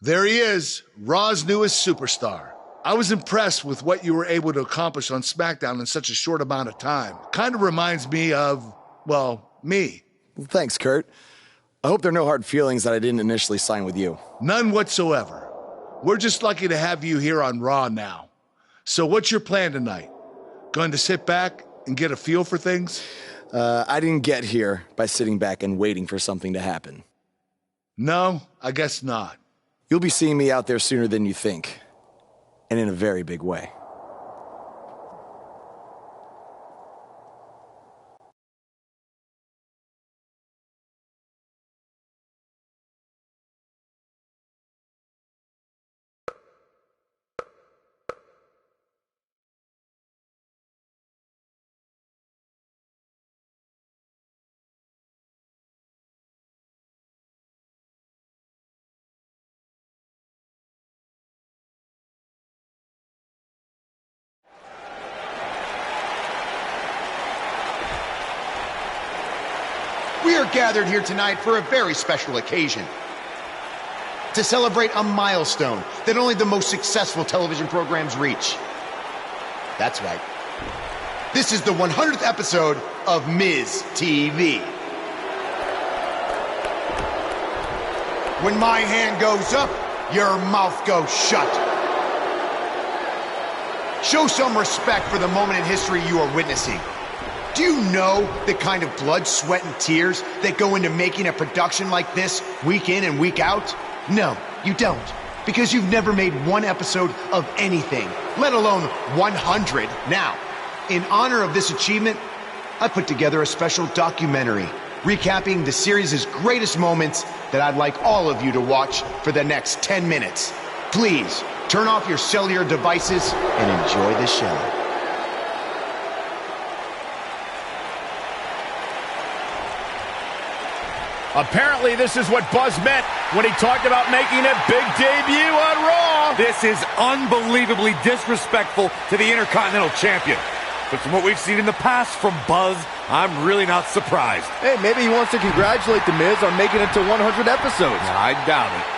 There he is, Raw's newest superstar. I was impressed with what you were able to accomplish on SmackDown in such a short amount of time. Kind of reminds me of, well, me. Well, thanks, Kurt. I hope there are no hard feelings that I didn't initially sign with you. None whatsoever. We're just lucky to have you here on Raw now. So what's your plan tonight? Going to sit back and get a feel for things? I didn't get here by sitting back and waiting for something to happen. No, I guess not. You'll be seeing me out there sooner than you think. And in a very big way. We are gathered here tonight for a very special occasion. To celebrate a milestone that only the most successful television programs reach. That's right. This is the 100th episode of Miz TV. When my hand goes up, your mouth goes shut. Show some respect for the moment in history you are witnessing. Do you know the kind of blood, sweat, and tears that go into making a production like this week in and week out? No, you don't. Because you've never made one episode of anything, let alone 100. Now, in honor of this achievement, I put together a special documentary recapping the series' greatest moments that I'd like all of you to watch for the next 10 minutes. Please, turn off your cellular devices and enjoy the show. Apparently, this is what Buzz meant when he talked about making a big debut on Raw. This is unbelievably disrespectful to the Intercontinental Champion. But from what we've seen in the past from Buzz, I'm really not surprised. Hey, maybe he wants to congratulate The Miz on making it to 100 episodes. I doubt it.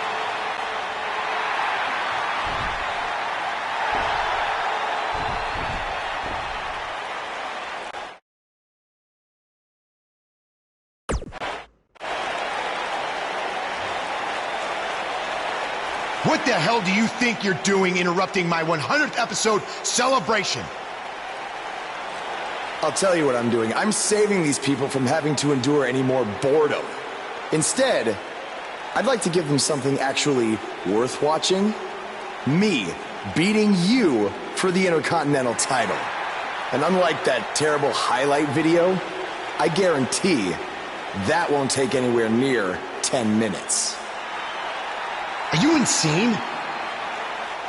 What the hell do you think you're doing interrupting my 100th episode celebration? I'll tell you what I'm doing. I'm saving these people from having to endure any more boredom. Instead, I'd like to give them something actually worth watching. Me beating you for the Intercontinental title. And unlike that terrible highlight video, I guarantee that won't take anywhere near 10 minutes. Are you insane?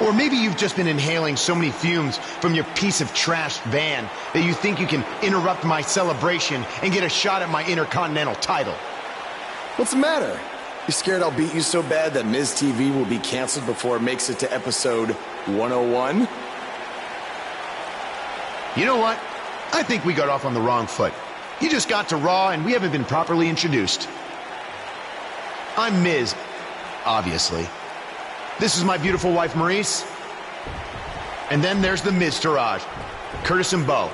Or maybe you've just been inhaling so many fumes from your piece of trash van that you think you can interrupt my celebration and get a shot at my Intercontinental title. What's the matter? You scared I'll beat you so bad that Miz TV will be canceled before it makes it to episode 101? You know what? I think we got off on the wrong foot. You just got to Raw and we haven't been properly introduced. I'm Miz. Obviously. This is my beautiful wife, Maurice. And then there's the Miz-tourage, Curtis and Bo.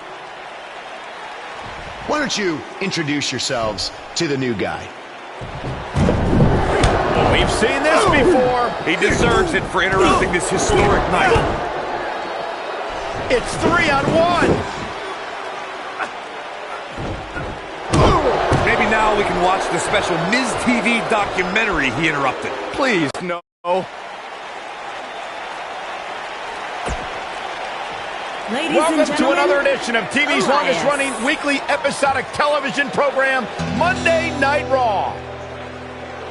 Why don't you introduce yourselves to the new guy? We've seen this before. He deserves it for interrupting this historic night. It's 3-on-1. Maybe now we can watch the special Miz TV documentary he interrupted. Please, no. Welcome to another edition of TV's longest-running weekly episodic television program, Monday Night Raw.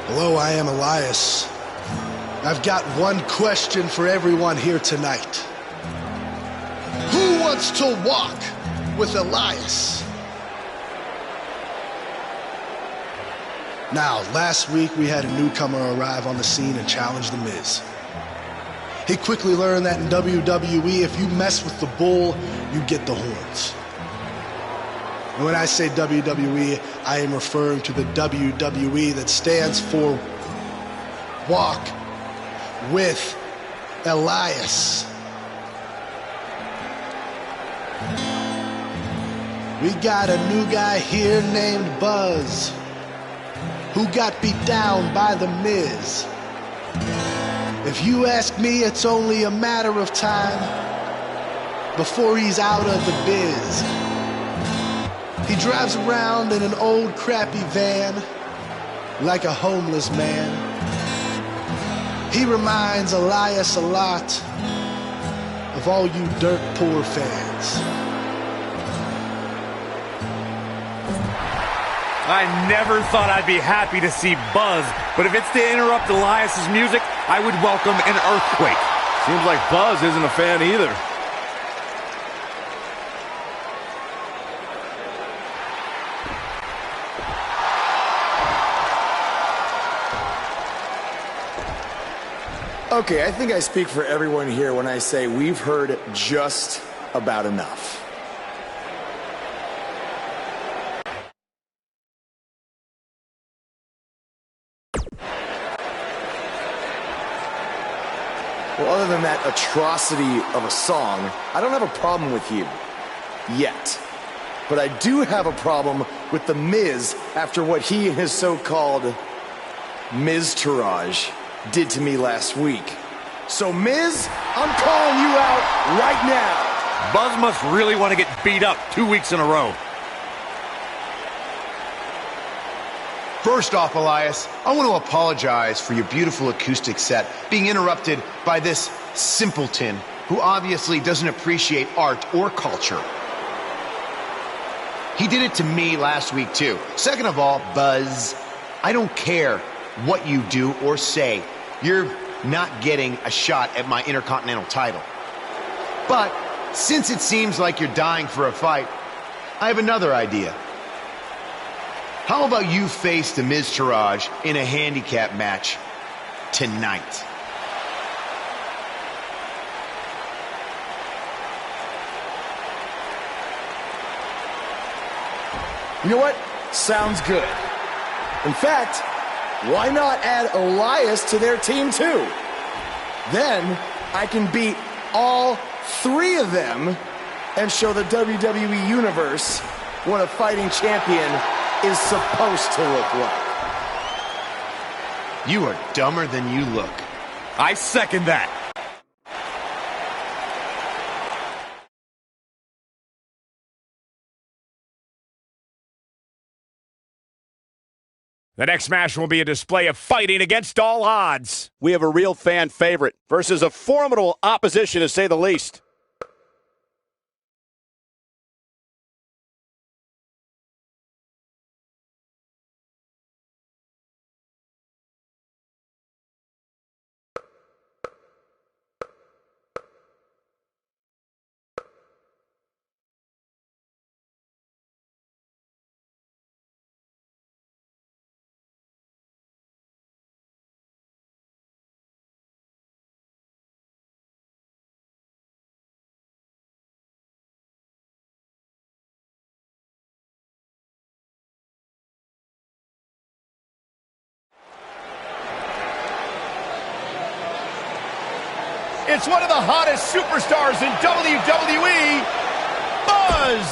Hello, I am Elias. I've got one question for everyone here tonight. Who wants to walk with Elias? Now, last week we had a newcomer arrive on the scene and challenge The Miz. He quickly learned that in WWE, if you mess with the bull, you get the horns. And when I say WWE, I am referring to the WWE that stands for Walk with Elias. We got a new guy here named Buzz, who got beat down by The Miz. If you ask me, it's only a matter of time before he's out of the biz. He drives around in an old crappy van like a homeless man. He reminds Elias a lot of all you dirt poor fans. I never thought I'd be happy to see Buzz, but if it's to interrupt Elias's music, I would welcome an earthquake. Seems like Buzz isn't a fan either. Okay, I think I speak for everyone here when I say we've heard just about enough. Well, other than that atrocity of a song, I don't have a problem with you. Yet. But I do have a problem with The Miz after what he and his so-called Miz-tourage did to me last week. So, Miz, I'm calling you out right now. Buzz must really want to get beat up 2 weeks in a row. First off, Elias, I want to apologize for your beautiful acoustic set being interrupted by this simpleton who obviously doesn't appreciate art or culture. He did it to me last week, too. Second of all, Buzz, I don't care what you do or say. You're not getting a shot at my Intercontinental title. But since it seems like you're dying for a fight, I have another idea. How about you face the Miz-tourage in a handicap match tonight? You know what? Sounds good. In fact, why not add Elias to their team too? Then I can beat all three of them and show the WWE Universe what a fighting champion is supposed to look like. You are dumber than you look. I second that. The next match will be a display of fighting against all odds. We have a real fan favorite versus a formidable opposition, to say the least. It's one of the hottest superstars in WWE, Buzz!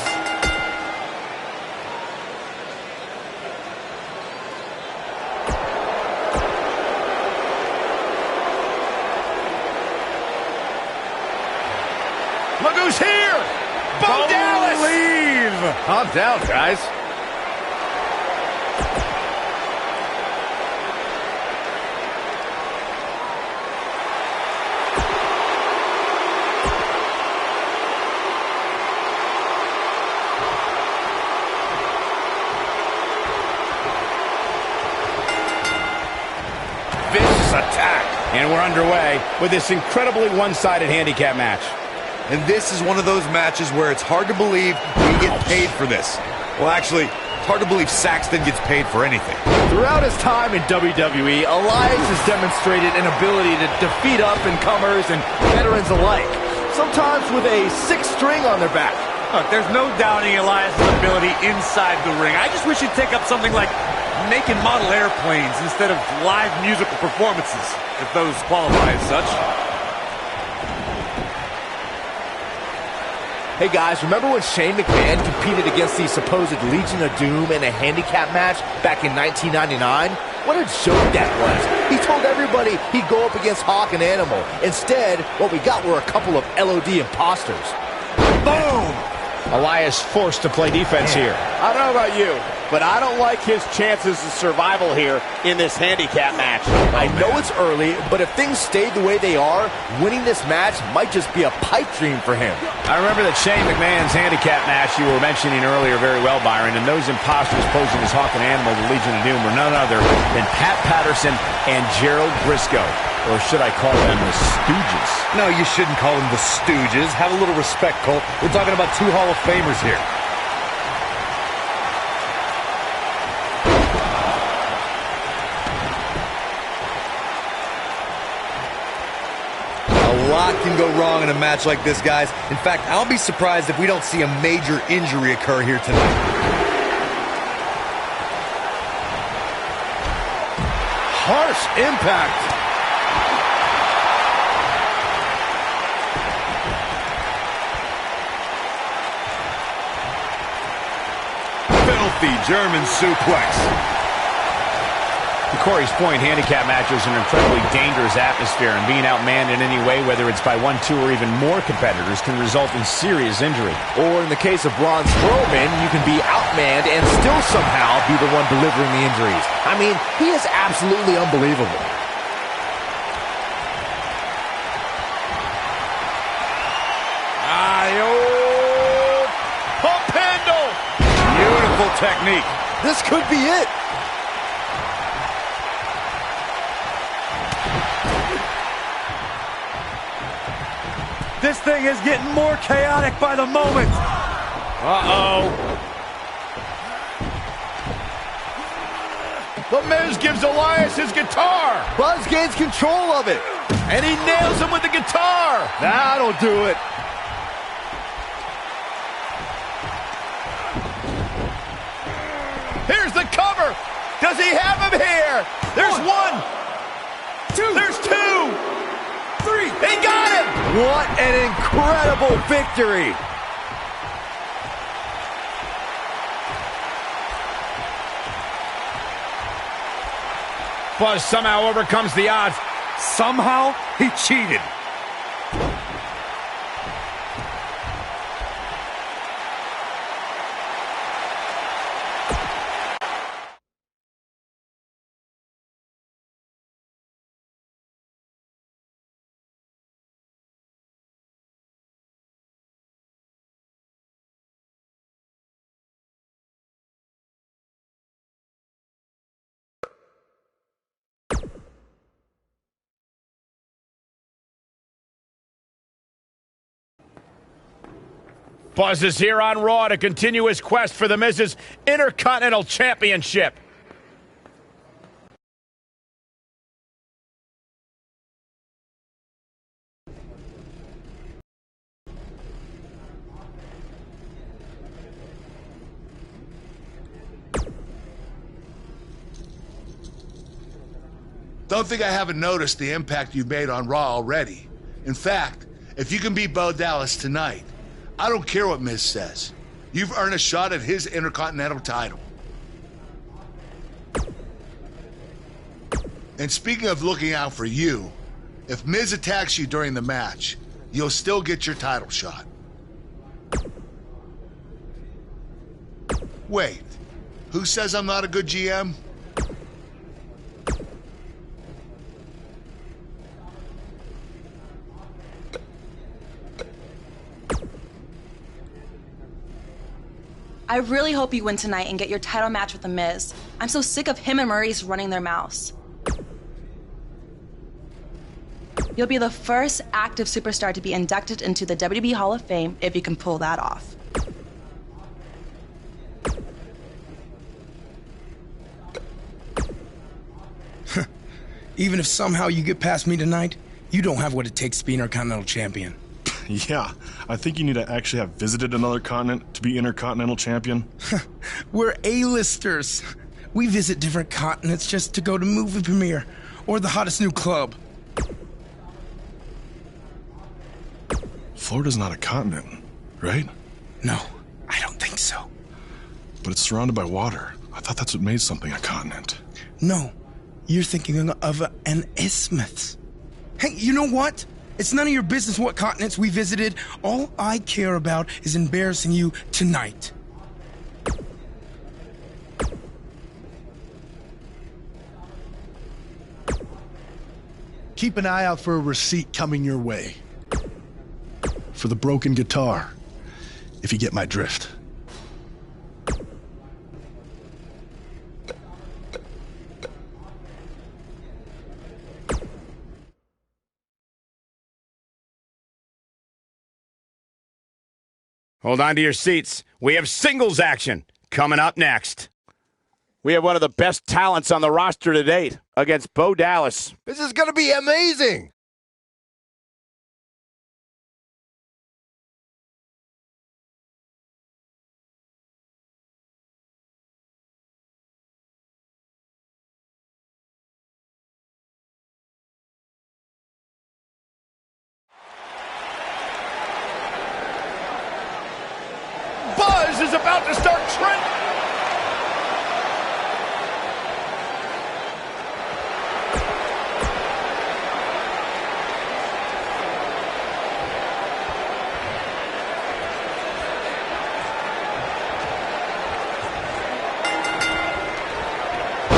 Bo Dallas! Calm down, guys. Vicious attack. And we're underway with this incredibly one-sided handicap match. And this is one of those matches where it's hard to believe we get paid for this. Well, actually, it's hard to believe Saxton gets paid for anything. Throughout his time in WWE, Elias has demonstrated an ability to defeat up-and-comers and veterans alike, sometimes with a sixth string on their back. Look, there's no doubting Elias' ability inside the ring. I just wish he'd take up something like making model airplanes instead of live musical performances, if those qualify as such. Hey guys, remember when Shane McMahon competed against the supposed Legion of Doom in a handicap match back in 1999? What a joke that was. He told everybody he'd go up against Hawk and Animal. Instead, what we got were a couple of LOD imposters. Boom! Elias forced to play defense here. I don't know about you, but I don't like his chances of survival here in this handicap match. I know it's early, but if things stayed the way they are, winning this match might just be a pipe dream for him. I remember that Shane McMahon's handicap match you were mentioning earlier very well, Byron, and those imposters posing as Hawk and Animal, the Legion of Doom, were none other than Pat Patterson and Gerald Briscoe. Or should I call them the Stooges? No, you shouldn't call them the Stooges. Have a little respect, Colt. We're talking about two Hall of Famers here. A lot can go wrong in a match like this, guys. In fact, I'll be surprised if we don't see a major injury occur here tonight. Harsh impact. Filthy German suplex. To Corey's point, handicap matches are an incredibly dangerous atmosphere, and being outmanned in any way, whether it's by 1, 2, or even more competitors, can result in serious injury. Or in the case of Braun Strowman, you can be outmanned and still somehow be the one delivering the injuries. I mean, he is absolutely unbelievable. Pump handle! Beautiful technique. This could be it. This thing is getting more chaotic by the moment. Uh-oh. The Miz gives Elias his guitar. Buzz gains control of it. And he nails him with the guitar. That'll do it. Here's the cover. Does he have him here? There's 1, 2, there's 2, 3. He got him. What an incredible victory. Buzz somehow overcomes the odds. Somehow, he cheated. Buzz is here on Raw to continue his quest for the Miz's Intercontinental Championship. Don't think I haven't noticed the impact you've made on Raw already. In fact, if you can beat Bo Dallas tonight, I don't care what Miz says. You've earned a shot at his Intercontinental title. And speaking of looking out for you, if Miz attacks you during the match, you'll still get your title shot. Wait, who says I'm not a good GM? I really hope you win tonight and get your title match with The Miz. I'm so sick of him and Maurice running their mouths. You'll be the first active superstar to be inducted into the WWE Hall of Fame if you can pull that off. Even if somehow you get past me tonight, you don't have what it takes to be Intercontinental Champion. Yeah, I think you need to actually have visited another continent to be Intercontinental Champion. We're A-listers. We visit different continents just to go to movie premiere or the hottest new club. Florida's not a continent, right? No, I don't think so. But it's surrounded by water. I thought that's what made something a continent. No, you're thinking of an isthmus. Hey, you know what? It's none of your business what continents we visited. All I care about is embarrassing you tonight. Keep an eye out for a receipt coming your way. For the broken guitar, if you get my drift. Hold on to your seats. We have singles action coming up next. We have one of the best talents on the roster to date against Bo Dallas. This is going to be amazing. Buzz is about to start trending.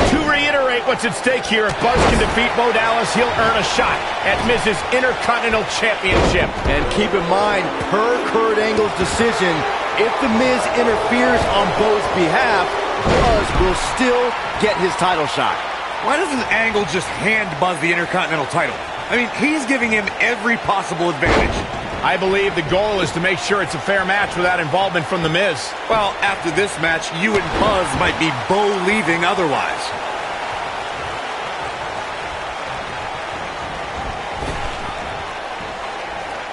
To reiterate what's at stake here, if Buzz can defeat Bo Dallas, he'll earn a shot at Miz's Intercontinental Championship. And keep in mind, per Kurt Angle's decision, if The Miz interferes on Bo's behalf, Buzz will still get his title shot. Why doesn't Angle just hand Buzz the Intercontinental title? I mean, he's giving him every possible advantage. I believe the goal is to make sure it's a fair match without involvement from The Miz. Well, after this match, you and Buzz might be Bo leaving otherwise.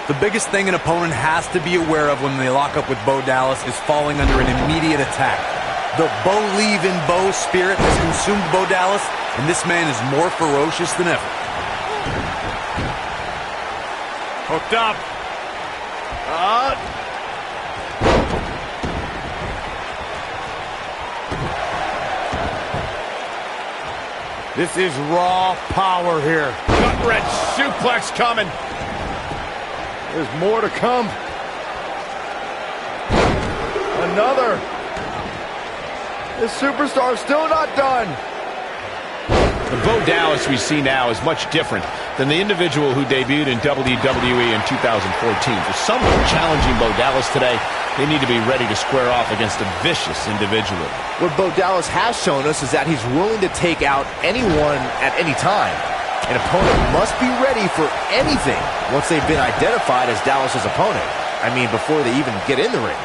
The biggest thing an opponent has to be aware of when they lock up with Bo Dallas is falling under an immediate attack. The Bo leave in Bo spirit has consumed Bo Dallas, and this man is more ferocious than ever. Hooked up. This is raw power here. Gut-wrench suplex coming. There's more to come. Another. This superstar is still not done. The Bo Dallas we see now is much different than the individual who debuted in WWE in 2014. For someone challenging Bo Dallas today, they need to be ready to square off against a vicious individual. What Bo Dallas has shown us is that he's willing to take out anyone at any time. An opponent must be ready for anything once they've been identified as Dallas's opponent. I mean, before they even get in the ring.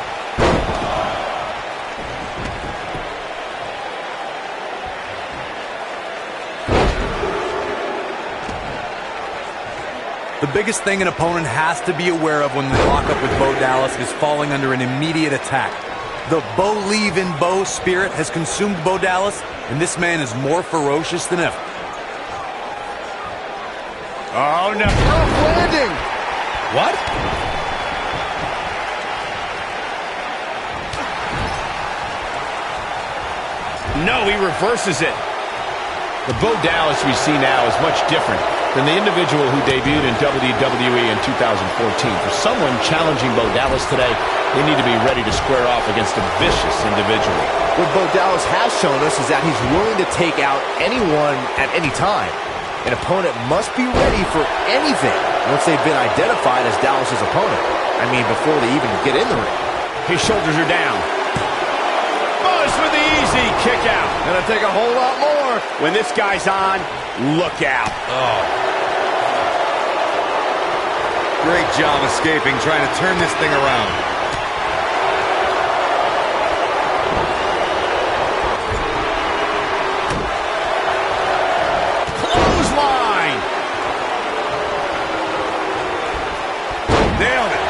The biggest thing an opponent has to be aware of when they lock up with Bo Dallas is falling under an immediate attack. The Bo leave in Bo spirit has consumed Bo Dallas, and this man is more ferocious than ever. Oh, no. Rough landing. What? No, he reverses it. The Bo Dallas we see now is much different than the individual who debuted in WWE in 2014. For someone challenging Bo Dallas today, they need to be ready to square off against a vicious individual. What Bo Dallas has shown us is that he's willing to take out anyone at any time. An opponent must be ready for anything once they've been identified as Dallas's opponent. I mean, before they even get in the ring. His shoulders are down. Buzz with the easy kick out. Gonna take a whole lot more. When this guy's on, look out. Oh. Great job escaping, trying to turn this thing around. Clothesline. Nailed it.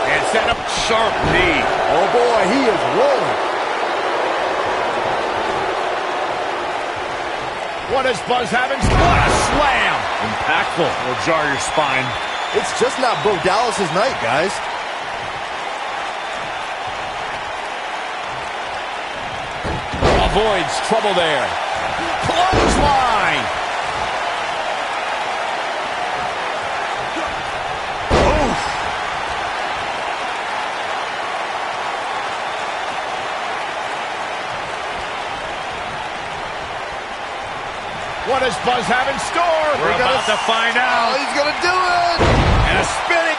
And set up sharp knee. Oh boy, he is rolling. What is Buzz having? What a slam! Impactful. Will jar your spine. It's just not Bo Dallas's night, guys. Avoids trouble there. Clothesline! Oof! What does Buzz have in store? We're about to find out. Oh, he's gonna do it! And a spinning.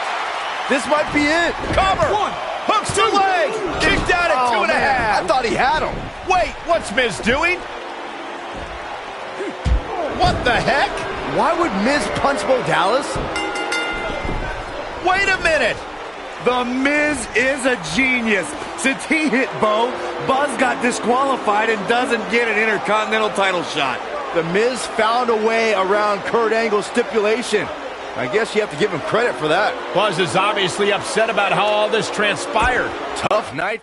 This might be it. Cover. One. Hooks to leg. Kicked out at 2.5. I thought he had him. Wait, what's Miz doing? What the heck? Why would Miz punch Bo Dallas? Wait a minute. The Miz is a genius. Since he hit Bo, Buzz got disqualified and doesn't get an Intercontinental title shot. The Miz found a way around Kurt Angle's stipulation. I guess you have to give him credit for that. Buzz is obviously upset about how all this transpired. Tough night.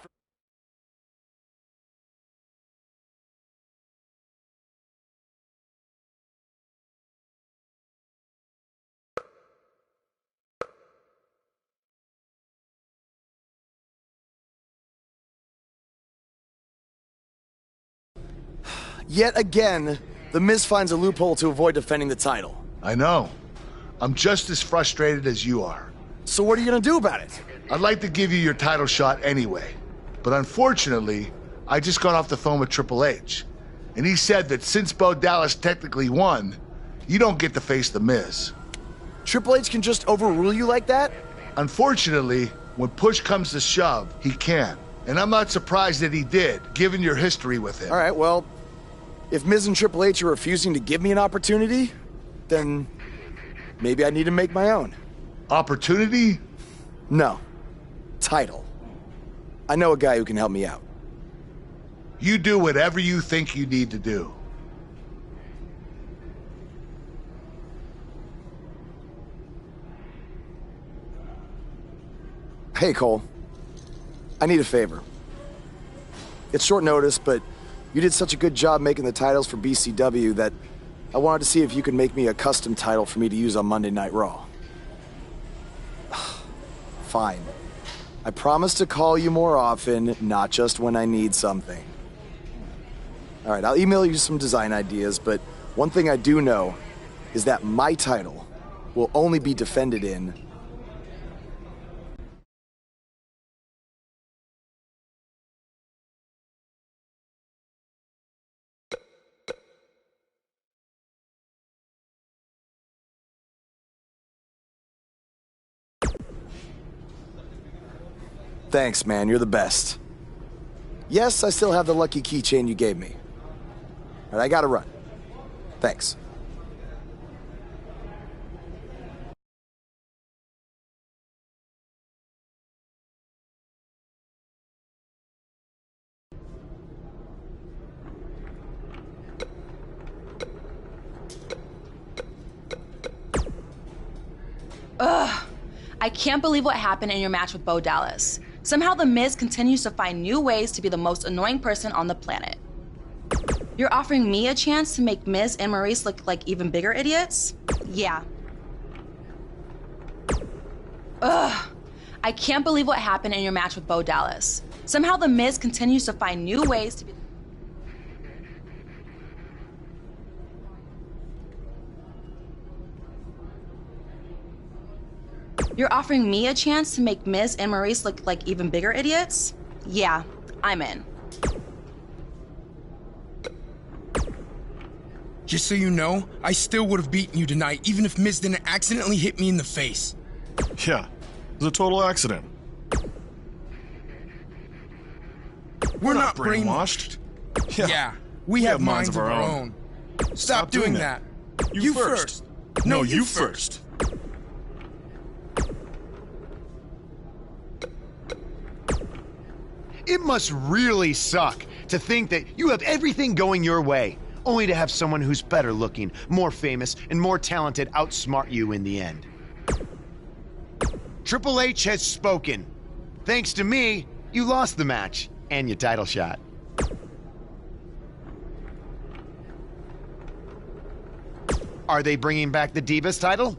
Yet again, The Miz finds a loophole to avoid defending the title. I know. I'm just as frustrated as you are. So what are you gonna do about it? I'd like to give you your title shot anyway. But unfortunately, I just got off the phone with Triple H. And he said that since Bo Dallas technically won, you don't get to face The Miz. Triple H can just overrule you like that? Unfortunately, when push comes to shove, he can. And I'm not surprised that he did, given your history with him. All right, well, if Miz and Triple H are refusing to give me an opportunity, then maybe I need to make my own. Opportunity? No. Title. I know a guy who can help me out. You do whatever you think you need to do. Hey, Cole. I need a favor. It's short notice, but you did such a good job making the titles for BCW that I wanted to see if you could make me a custom title for me to use on Monday Night Raw. Fine. I promise to call you more often, not just when I need something. All right, I'll email you some design ideas, but one thing I do know is that my title will only be defended in Thanks, man. You're the best. Yes, I still have the lucky keychain you gave me. All right, I gotta run. Thanks. Ugh. I can't believe what happened in your match with Bo Dallas. Somehow The Miz continues to find new ways to be the most annoying person on the planet. You're offering me a chance to make Miz and Maurice look like even bigger idiots? Yeah. Ugh. I can't believe what happened in your match with Bo Dallas. Somehow The Miz continues to find new ways to be... You're offering me a chance to make Miz and Maurice look like even bigger idiots? Yeah, I'm in. Just so you know, I still would have beaten you tonight, even if Miz didn't accidentally hit me in the face. Yeah, it was a total accident. We're not brainwashed. Yeah, we have minds of our own. Stop doing that. You first. No, you first. It must really suck to think that you have everything going your way, only to have someone who's better looking, more famous, and more talented outsmart you in the end. Triple H has spoken. Thanks to me, you lost the match and your title shot. Are they bringing back the Divas title?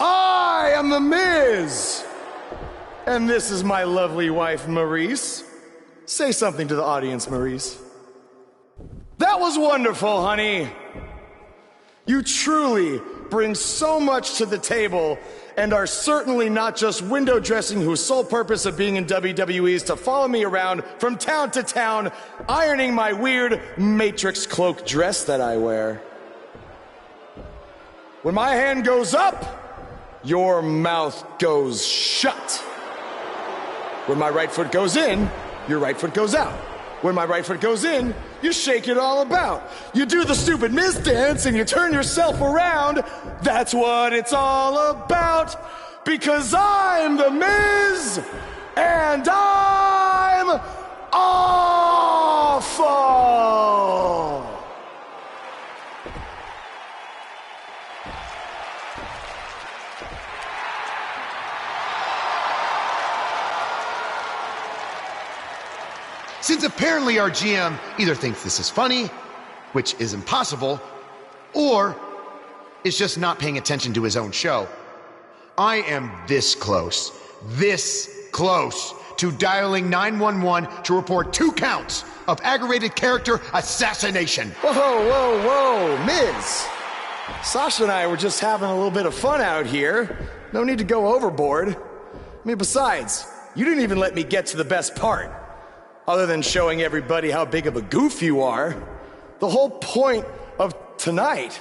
I am The Miz! And this is my lovely wife, Maurice. Say something to the audience, Maurice. That was wonderful, honey. You truly bring so much to the table and are certainly not just window dressing whose sole purpose of being in WWE is to follow me around from town to town, ironing my weird Matrix cloak dress that I wear. When my hand goes up, your mouth goes shut. When my right foot goes in, your right foot goes out. When my right foot goes in, you shake it all about. You do the stupid Miz dance and you turn yourself around. That's what it's all about. Because I'm The Miz and I'm awful. Since apparently our GM either thinks this is funny, which is impossible, or is just not paying attention to his own show, I am this close to dialing 911 to report 2 counts of aggravated character assassination. Whoa, Miz. Sasha and I were just having a little bit of fun out here. No need to go overboard. I mean, besides, you didn't even let me get to the best part. Other than showing everybody how big of a goof you are, the whole point of tonight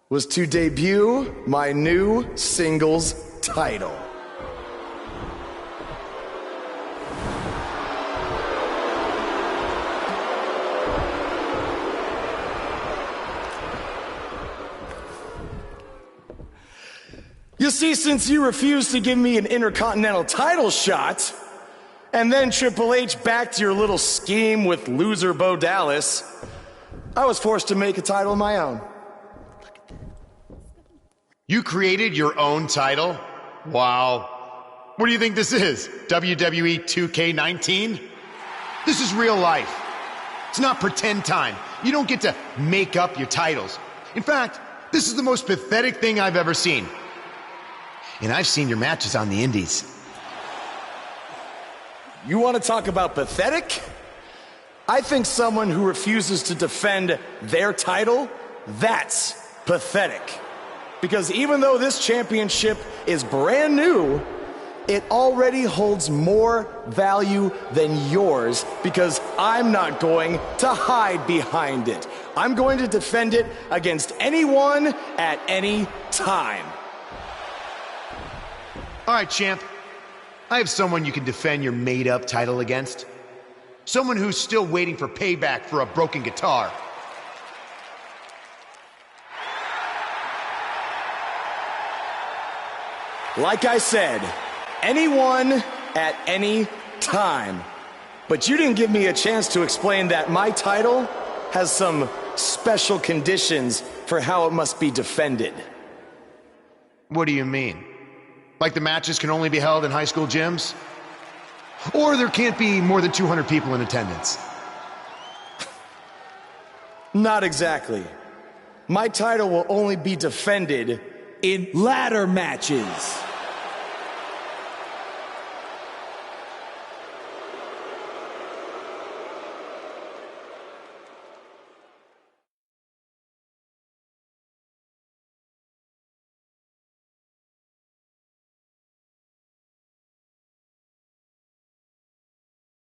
was to debut my new singles title. You see, since you refused to give me an Intercontinental title shot, and then Triple H backed your little scheme with loser Bo Dallas, I was forced to make a title of my own. You created your own title? Wow. What do you think this is? WWE 2K19? This is real life. It's not pretend time. You don't get to make up your titles. In fact, this is the most pathetic thing I've ever seen. And I've seen your matches on the indies. You want to talk about pathetic? I think someone who refuses to defend their title, that's pathetic. Because even though this championship is brand new, it already holds more value than yours because I'm not going to hide behind it. I'm going to defend it against anyone at any time. All right, champ. I have someone you can defend your made-up title against. Someone who's still waiting for payback for a broken guitar. Like I said, anyone at any time. But you didn't give me a chance to explain that my title has some special conditions for how it must be defended. What do you mean? Like the matches can only be held in high school gyms? Or there can't be more than 200 people in attendance? Not exactly. My title will only be defended in ladder matches.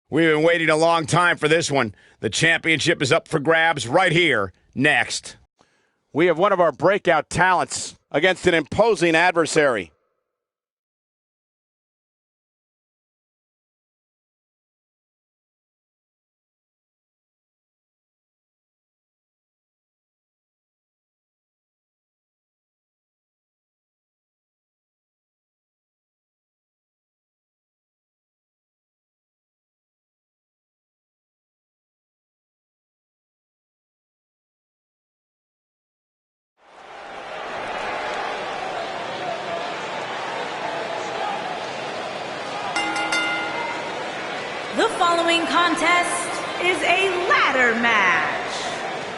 We've been waiting a long time for this one. The championship is up for grabs right here, next. We have one of our breakout talents against an imposing adversary. The following contest is a ladder match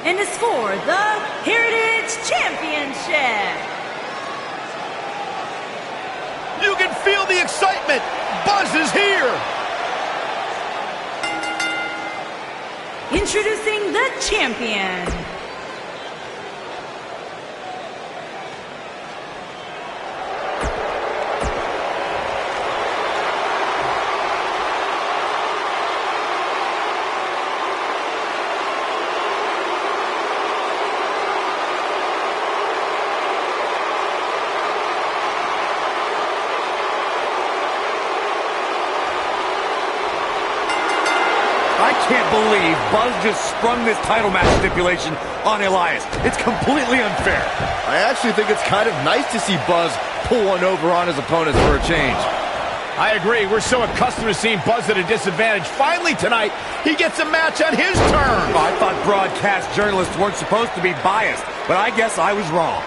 and is for the Heritage Championship. You can feel the excitement. Buzz is here. Introducing the champion. I can't believe Buzz just sprung this title match stipulation on Elias. It's completely unfair. I actually think it's kind of nice to see Buzz pull one over on his opponents for a change. I agree. We're so accustomed to seeing Buzz at a disadvantage. Finally tonight, he gets a match on his terms. I thought broadcast journalists weren't supposed to be biased, but I guess I was wrong.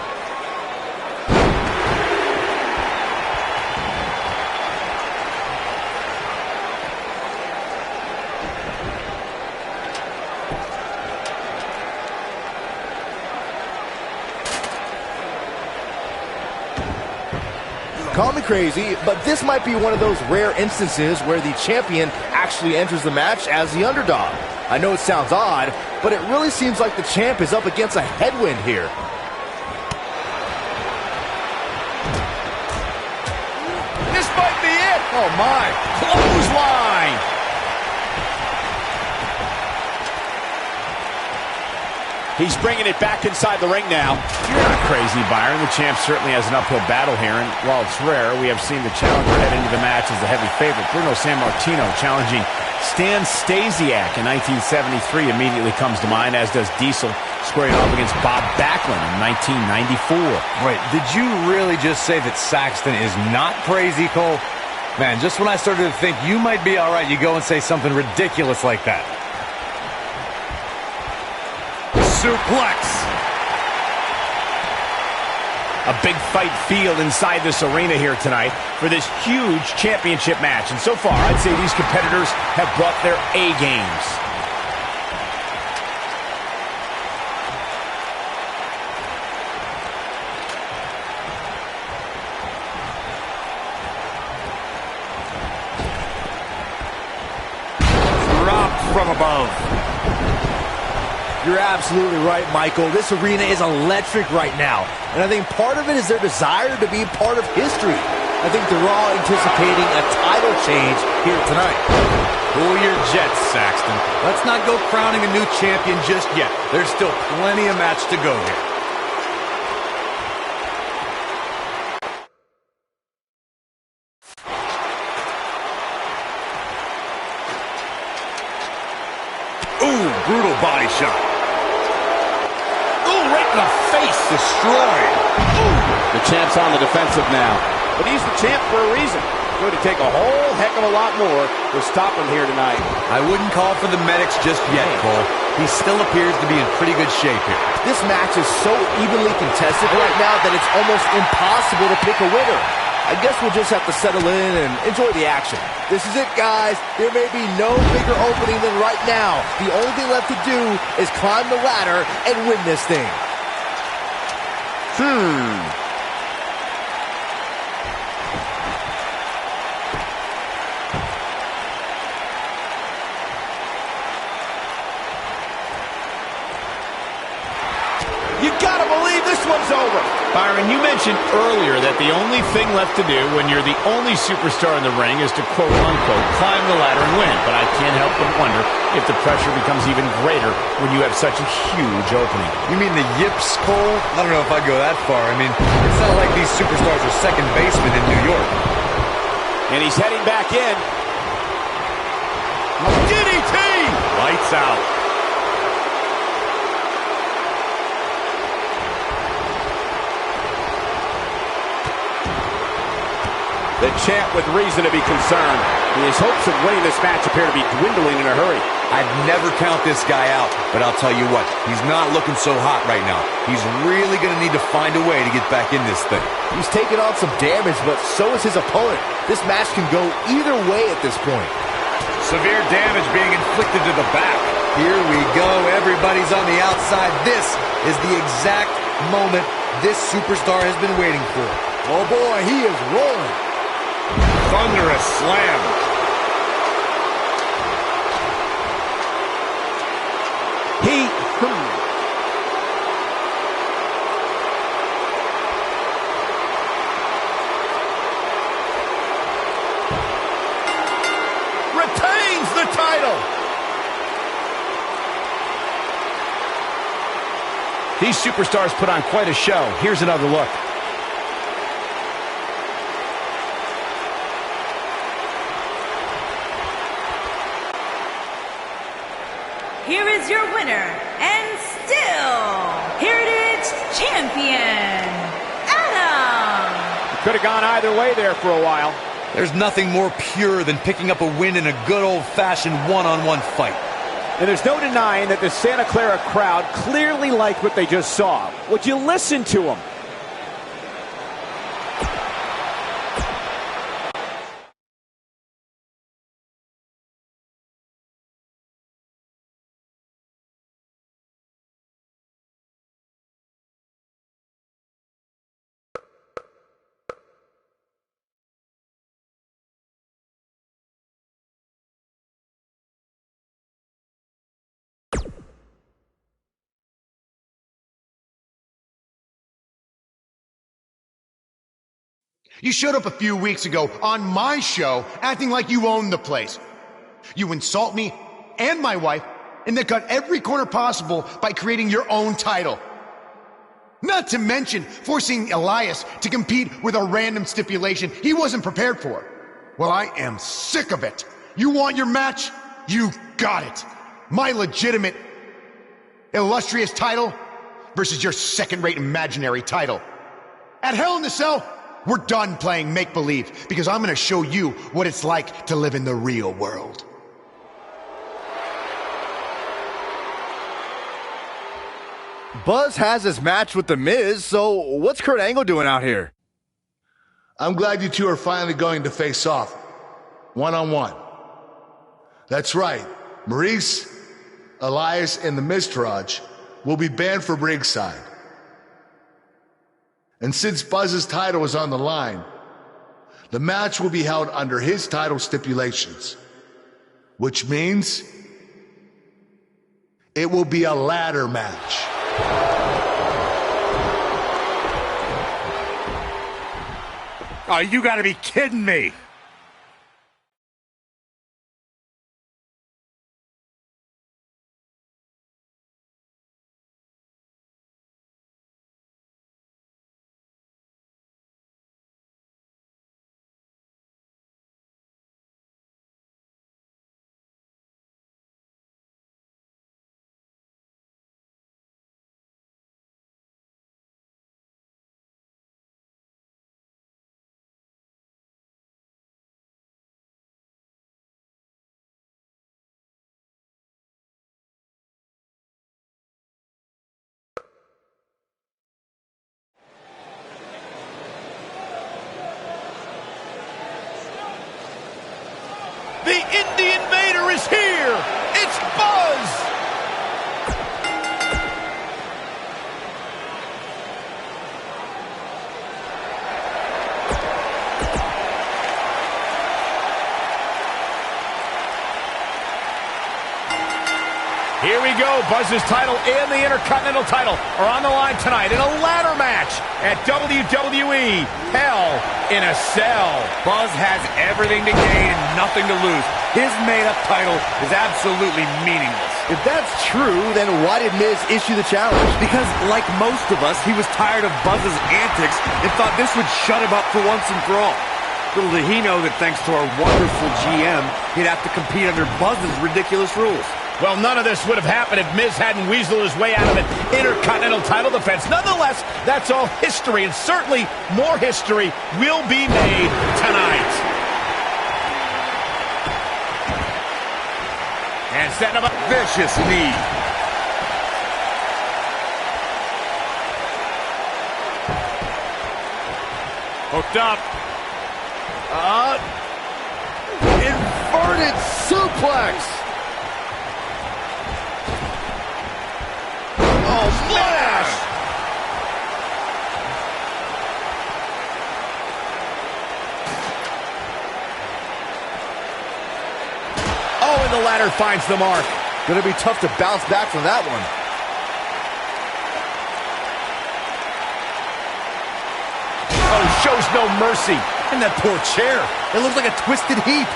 Call me crazy, but this might be one of those rare instances where the champion actually enters the match as the underdog. I know it sounds odd, but it really seems like the champ is up against a headwind here. This might be it. Oh, my. Clothesline. He's bringing it back inside the ring now. You're not crazy, Byron. The champ certainly has an uphill battle here, and while it's rare, we have seen the challenger head into the match as the heavy favorite. Bruno Sammartino challenging Stan Stasiak in 1973 immediately comes to mind, as does Diesel squaring off against Bob Backlund in 1994. Wait, did you really just say that Saxton is not crazy, Cole? Man, just when I started to think you might be all right, you go and say something ridiculous like that. Suplex. A big fight field inside this arena here tonight for this huge championship match. And so far, I'd say these competitors have brought their A games. Dropped from above. You're absolutely right, Michael. This arena is electric right now. And I think part of it is their desire to be part of history. I think they're all anticipating a title change here tonight. Cool your jets, Saxton. Let's not go crowning a new champion just yet. There's still plenty of match to go here. Ooh, brutal body shot. Ooh, right in the face. Destroyed. Ooh. The champ's on the defensive now. But he's the champ for a reason. It's going to take a whole heck of a lot more to stop him here tonight. I wouldn't call for the medics just yet, Cole. He still appears to be in pretty good shape here. This match is so evenly contested right now that it's almost impossible to pick a winner. I guess we'll just have to settle in and enjoy the action. This is it, guys. There may be no bigger opening than right now. The only thing left to do is climb the ladder and win this thing. You gotta believe this one's over. Byron, you mentioned earlier that the only thing left to do when you're the only superstar in the ring is to quote-unquote climb the ladder and win. But I can't help but wonder if the pressure becomes even greater when you have such a huge opening. You mean the yips, Cole? I don't know if I'd go that far. I mean, it's not like these superstars are second basemen in New York. And he's heading back in. DDT! Lights out. The champ with reason to be concerned. His hopes of winning this match appear to be dwindling in a hurry. I'd never count this guy out, but I'll tell you what, he's not looking so hot right now. He's really going to need to find a way to get back in this thing. He's taking on some damage, but so is his opponent. This match can go either way at this point. Severe damage being inflicted to the back. Here we go. Everybody's on the outside. This is the exact moment this superstar has been waiting for. Oh boy, he is rolling. thunderous slam. Retains the title. These superstars put on quite a show. Here's another look. Here is your winner, and still Heritage Champion, Adam. Could have gone either way there for a while. There's nothing more pure than picking up a win in a good old-fashioned one-on-one fight. And there's no denying that the Santa Clara crowd clearly liked what they just saw. Would you listen to them? You showed up a few weeks ago on my show acting like you owned the place. You insult me and my wife and then cut every corner possible by creating your own title. Not to mention forcing Elias to compete with a random stipulation he wasn't prepared for. Well, I am sick of it. You want your match? You got it. My legitimate, illustrious title versus your second-rate imaginary title. At Hell in the Cell, we're done playing make-believe because I'm going to show you what it's like to live in the real world. Buzz has his match with The Miz, so what's Kurt Angle doing out here? I'm glad you two are finally going to face off, one-on-one. That's right, Maurice, Elias, and the Miztourage will be banned from ringside. And since Buzz's title is on the line, the match will be held under his title stipulations, which means it will be a ladder match. Oh, you gotta be kidding me! The Indie Invader is here! It's Buzz! Here we go. Buzz's title and the Intercontinental title are on the line tonight in a ladder match at WWE Hell in a Cell. Buzz has everything to gain and nothing to lose. His made-up title is absolutely meaningless. If that's true, then why did Miz issue the challenge? Because, like most of us, he was tired of Buzz's antics and thought this would shut him up for once and for all. Little did he know that thanks to our wonderful GM, he'd have to compete under Buzz's ridiculous rules. Well, none of this would have happened if Miz hadn't weaseled his way out of an Intercontinental title defense. Nonetheless, that's all history, and certainly more history will be made tonight. And setting up a Vicious knee. hooked up. Inverted suplex. Oh, splash! ladder finds the mark. Gonna be tough to bounce back from that one. Oh, shows no mercy. And that poor chair. It looks like a twisted heap.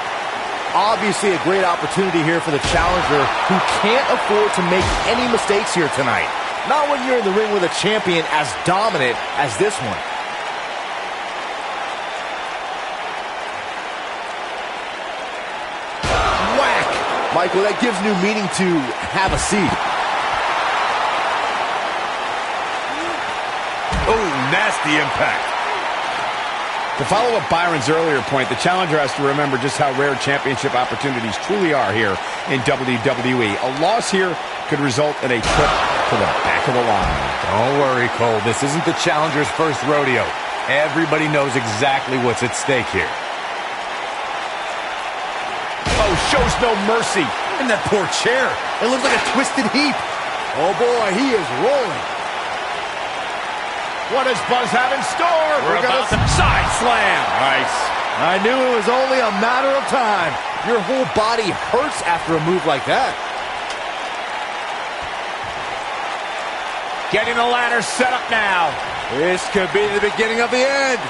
Obviously a great opportunity here for the challenger, who can't afford to make any mistakes here tonight. Not when you're in the ring with a champion as dominant as this one. Whack! Michael, that gives new meaning to have a seat. Oh, nasty impact. To follow up Byron's earlier point, the challenger has to remember just how rare championship opportunities truly are here in WWE. A loss here could result in a trip to the back of the line. Don't worry, Cole. This isn't the challenger's first rodeo. Everybody knows exactly what's at stake here. Oh, shows no mercy. And that poor chair. It looks like a twisted heap. Oh boy, he is rolling. What does Buzz have in store? We're about to side slam. Nice. I knew it was only a matter of time. Your whole body hurts after a move like that. Getting the ladder set up now. This could be the beginning of the end.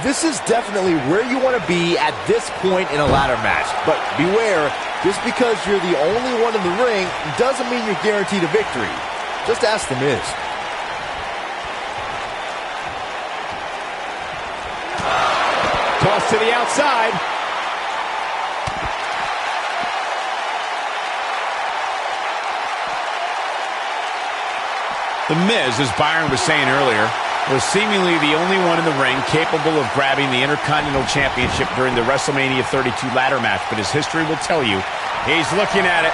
This is definitely where you want to be at this point in a ladder match. But beware, just because you're the only one in the ring doesn't mean you're guaranteed a victory. Just ask The Miz. Toss to the outside. The Miz, as Byron was saying earlier, was seemingly the only one in the ring capable of grabbing the Intercontinental Championship during the WrestleMania 32 ladder match, but his history will tell you he's looking at it.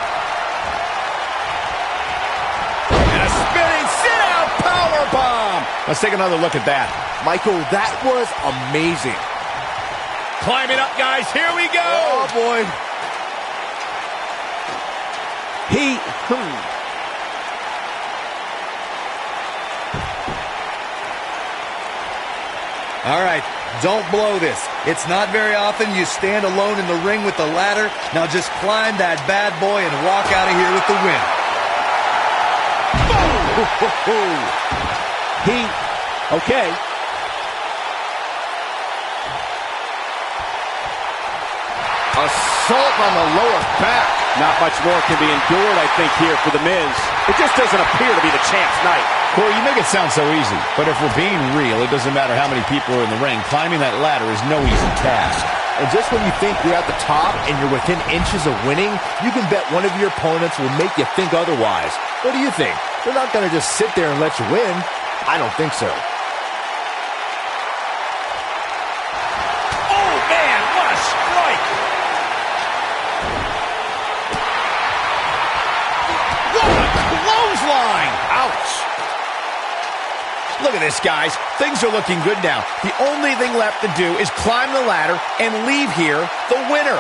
And a spinning sit-out powerbomb. Let's take another look at that. Michael, that was amazing. Climbing up, guys. Here we go. Oh, boy. All right, don't blow this. It's not very often you stand alone in the ring with the ladder. Now just climb that bad boy and walk out of here with the win. Okay. Assault on the lower back. Not much more can be endured, I think, here for The Miz. It just doesn't appear to be the champ's night. Corey, you make it sound so easy, but if we're being real, it doesn't matter how many people are in the ring. Climbing that ladder is no easy task. And just when you think you're at the top and you're within inches of winning, you can bet one of your opponents will make you think otherwise. What do you think? They're not going to just sit there and let you win. I don't think so. Oh, man, what a strike! What a clothesline! Ouch! Look at this, guys. Things are looking good now. The only thing left to do is climb the ladder and leave here the winner.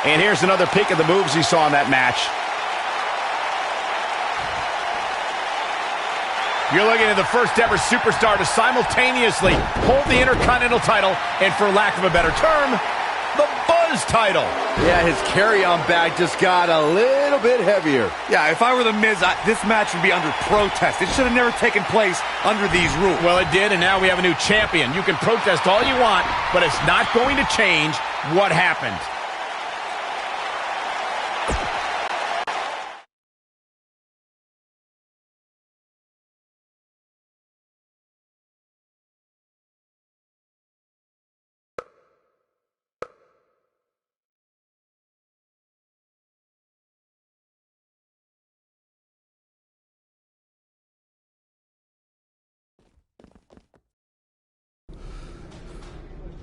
And here's another peek at the moves you saw in that match. You're looking at the first ever superstar to simultaneously hold the Intercontinental title and, for lack of a better term, the Buzz title. Yeah, his carry-on bag just got a little bit heavier. Yeah, if I were The Miz, this match would be under protest. It should have never taken place under these rules. Well, it did, and now we have a new champion. You can protest all you want, but it's not going to change what happened.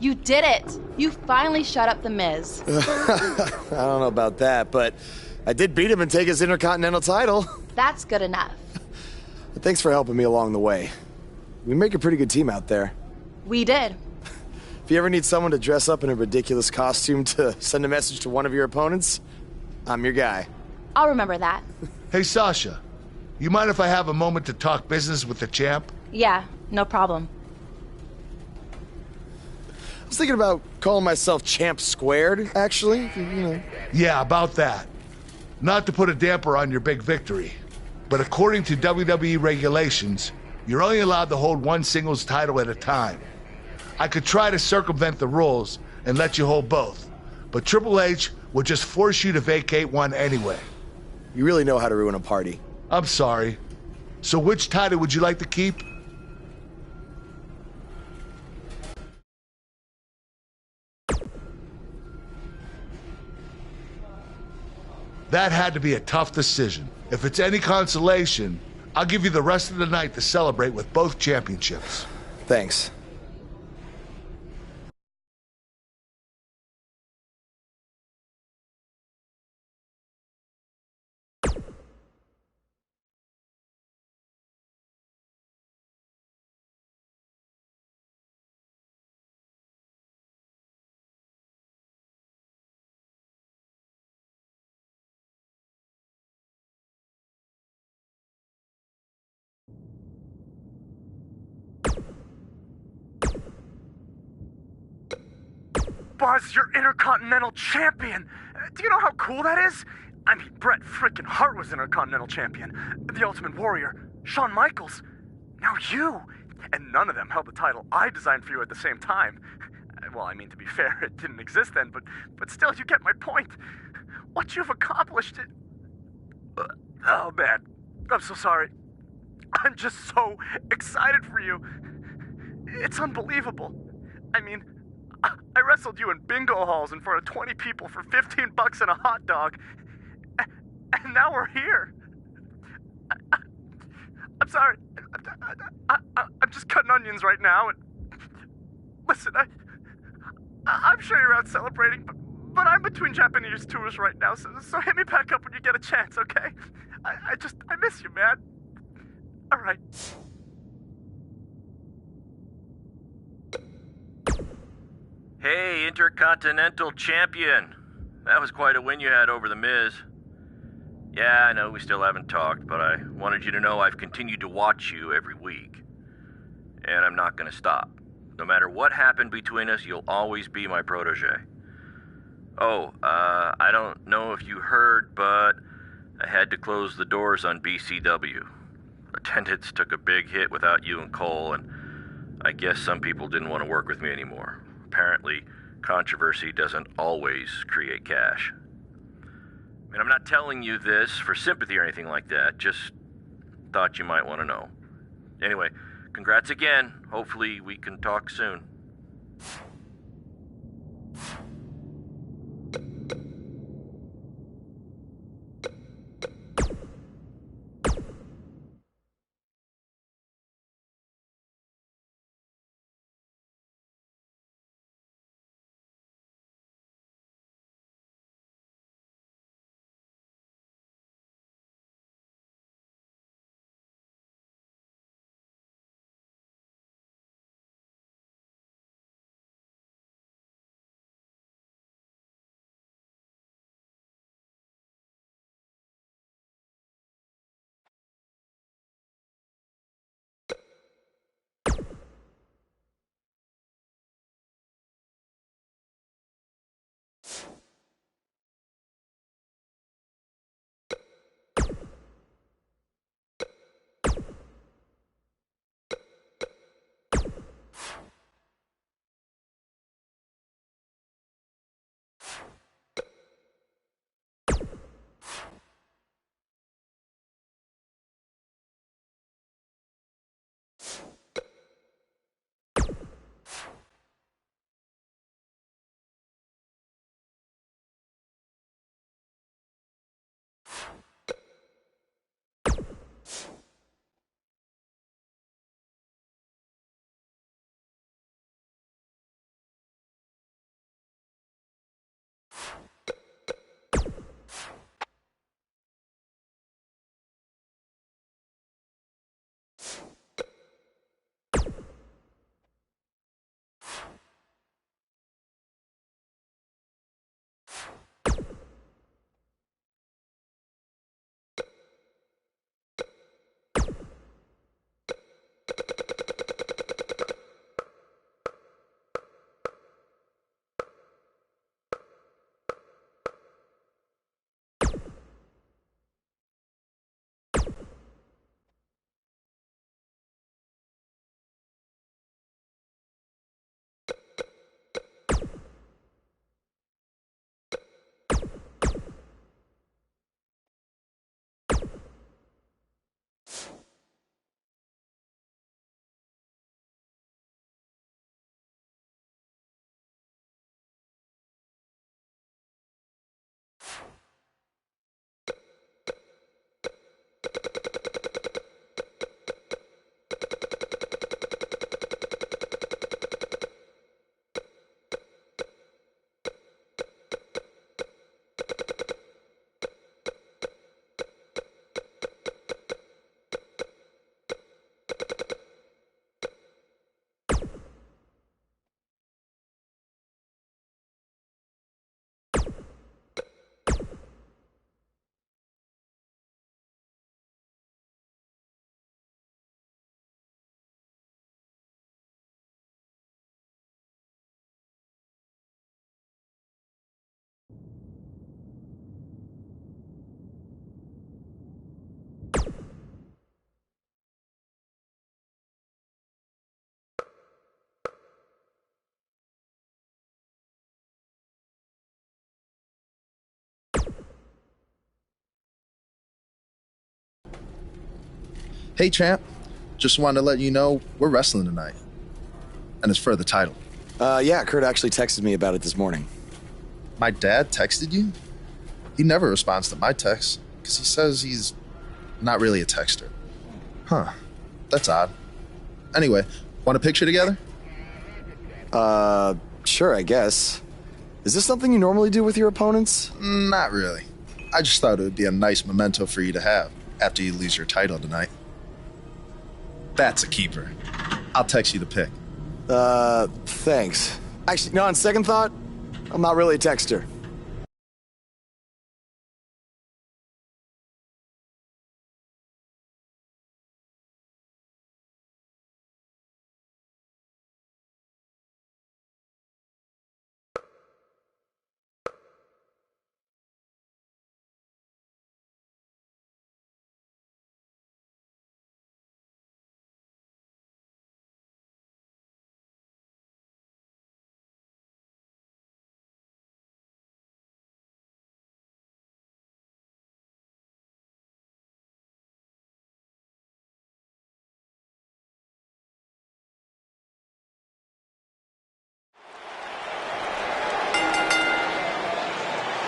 You did it! You finally shut up The Miz. I don't know about that, but I did beat him and take his Intercontinental title. That's good enough. Thanks for helping me along the way. We make a pretty good team out there. We did. If you ever need someone to dress up in a ridiculous costume to send a message to one of your opponents, I'm your guy. I'll remember that. Hey, Sasha, you mind if I have a moment to talk business with the champ? Yeah, no problem. I was thinking about calling myself Champ Squared, actually. You know. Yeah, about that. Not to put a damper on your big victory, but according to WWE regulations, you're only allowed to hold one singles title at a time. I could try to circumvent the rules and let you hold both, but Triple H would just force you to vacate one anyway. You really know how to ruin a party. I'm sorry. So which title would you like to keep? That had to be a tough decision. If it's any consolation, I'll give you the rest of the night to celebrate with both championships. Thanks. Buzz, you're Intercontinental Champion! Do you know how cool that is? I mean, Bret frickin' Hart was Intercontinental Champion. The Ultimate Warrior, Shawn Michaels. Now you! And none of them held the title I designed for you at the same time. Well, I mean, to be fair, it didn't exist then, but still, you get my point. What you've accomplished... Oh, man. I'm so sorry. I'm just so excited for you. It's unbelievable. I mean... I wrestled you in bingo halls in front of 20 people for $15 and a hot dog. And now we're here. I'm sorry. I'm just cutting onions right now. And listen, I'm sure you're out celebrating, but I'm between Japanese tours right now, so hit me back up when you get a chance, okay? I miss you, man. All right. Hey, Intercontinental Champion. That was quite a win you had over The Miz. Yeah, I know we still haven't talked, but I wanted you to know I've continued to watch you every week. And I'm not going to stop. No matter what happened between us, you'll always be my protege. Oh, I don't know if you heard, but I had to close the doors on BCW. Attendance took a big hit without you and Cole, and I guess some people didn't want to work with me anymore. Apparently, controversy doesn't always create cash. I mean, I'm not telling you this for sympathy or anything like that, just thought you might want to know. Anyway, congrats again. Hopefully we can talk soon. Hey, champ. Just wanted to let you know we're wrestling tonight. And it's for the title. Yeah, Kurt actually texted me about it this morning. My dad texted you? He never responds to my texts because he says he's not really a texter. Huh. That's odd. Anyway, want a picture together? Sure, I guess. Is this something you normally do with your opponents? Not really. I just thought it would be a nice memento for you to have after you lose your title tonight. That's a keeper. I'll text you the pic. Thanks. Actually, no, on second thought, I'm not really a texter.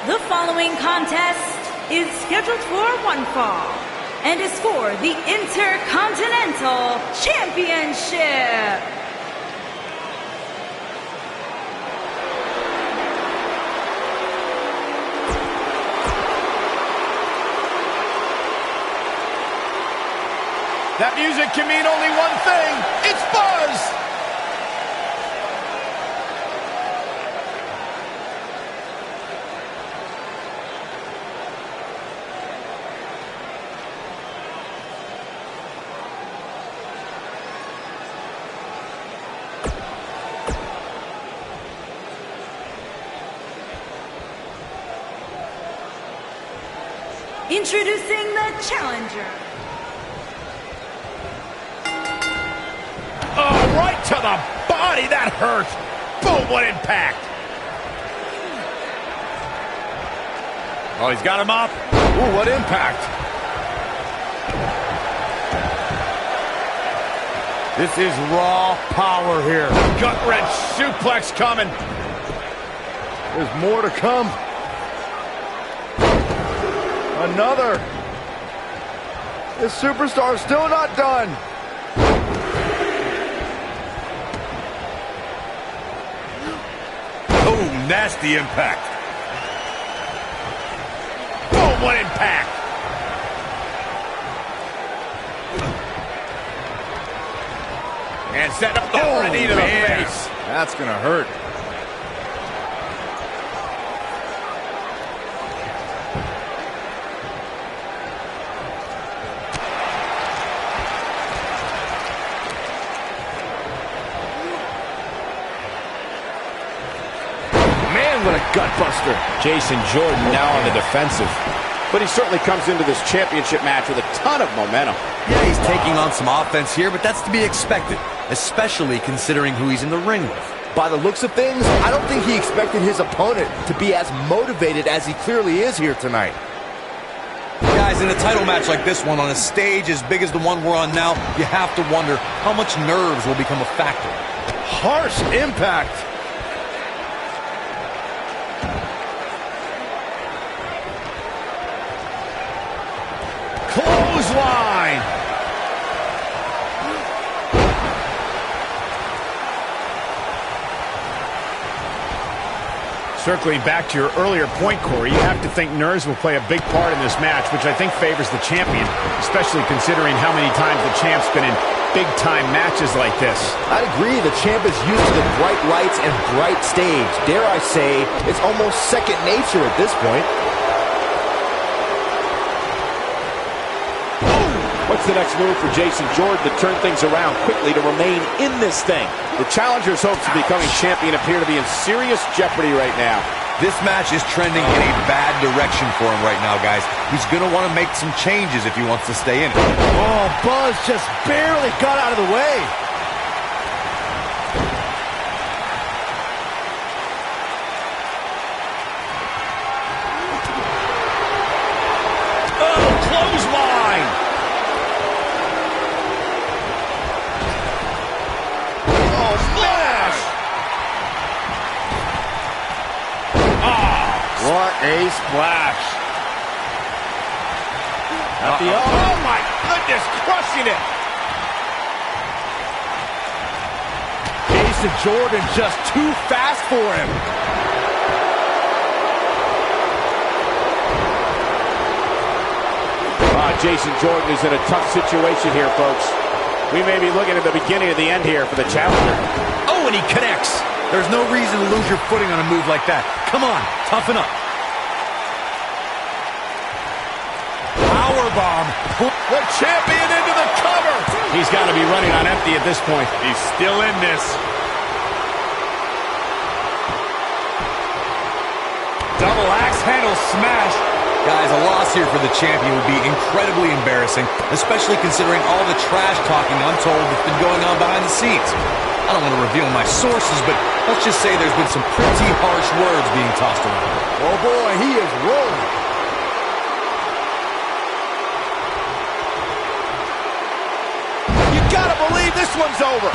The following contest is scheduled for one fall and is for the Intercontinental Championship. That music can mean only one thing. It's buzz! Introducing the challenger. Oh, right to the body. That hurt. Boom, what impact. Oh, he's got him up. Ooh, what impact. This is raw power here. Gut-wrench suplex coming. There's more to come. Another. This superstar is still not done. Oh, nasty impact. Boom, what impact. And set up that knee to the face. That's going to hurt. What a gutbuster. Jason Jordan now on the defensive. But he certainly comes into this championship match with a ton of momentum. Yeah, he's taking on some offense here, but that's to be expected, especially considering who he's in the ring with. By the looks of things, I don't think he expected his opponent to be as motivated as he clearly is here tonight. Guys, in a title match like this one, on a stage as big as the one we're on now, you have to wonder how much nerves will become a factor. Harsh impact. Clothesline. Circling back to your earlier point, Corey, you have to think nerves will play a big part in this match, which I think favors the champion, especially considering how many times the champ's been in big-time matches like this. I'd agree. The champ is used to the bright lights and bright stage. Dare I say, it's almost second nature at this point. What's the next move for Jason Jordan to turn things around quickly to remain in this thing? The challenger's hopes of becoming champion appear to be in serious jeopardy right now. This match is trending in a bad direction for him right now, guys. He's going to want to make some changes if he wants to stay in it. Oh, Buzz just barely got out of the way. Oh, clothesline! A splash. Oh my goodness, crushing it. Jason Jordan just too fast for him. Jason Jordan is in a tough situation here, folks. We may be looking at the beginning of the end here for the challenger. Oh, and he connects. There's no reason to lose your footing on a move like that. Come on, toughen up. Powerbomb. The champion into the cover. He's got to be running on empty at this point. He's still in this. Double axe handle smash. Guys, a loss here for the champion would be incredibly embarrassing, especially considering all the trash talking untold that's been going on behind the scenes. I don't want to reveal my sources, but let's just say there's been some pretty harsh words being tossed around. Oh boy, he is rolling. You gotta believe this one's over.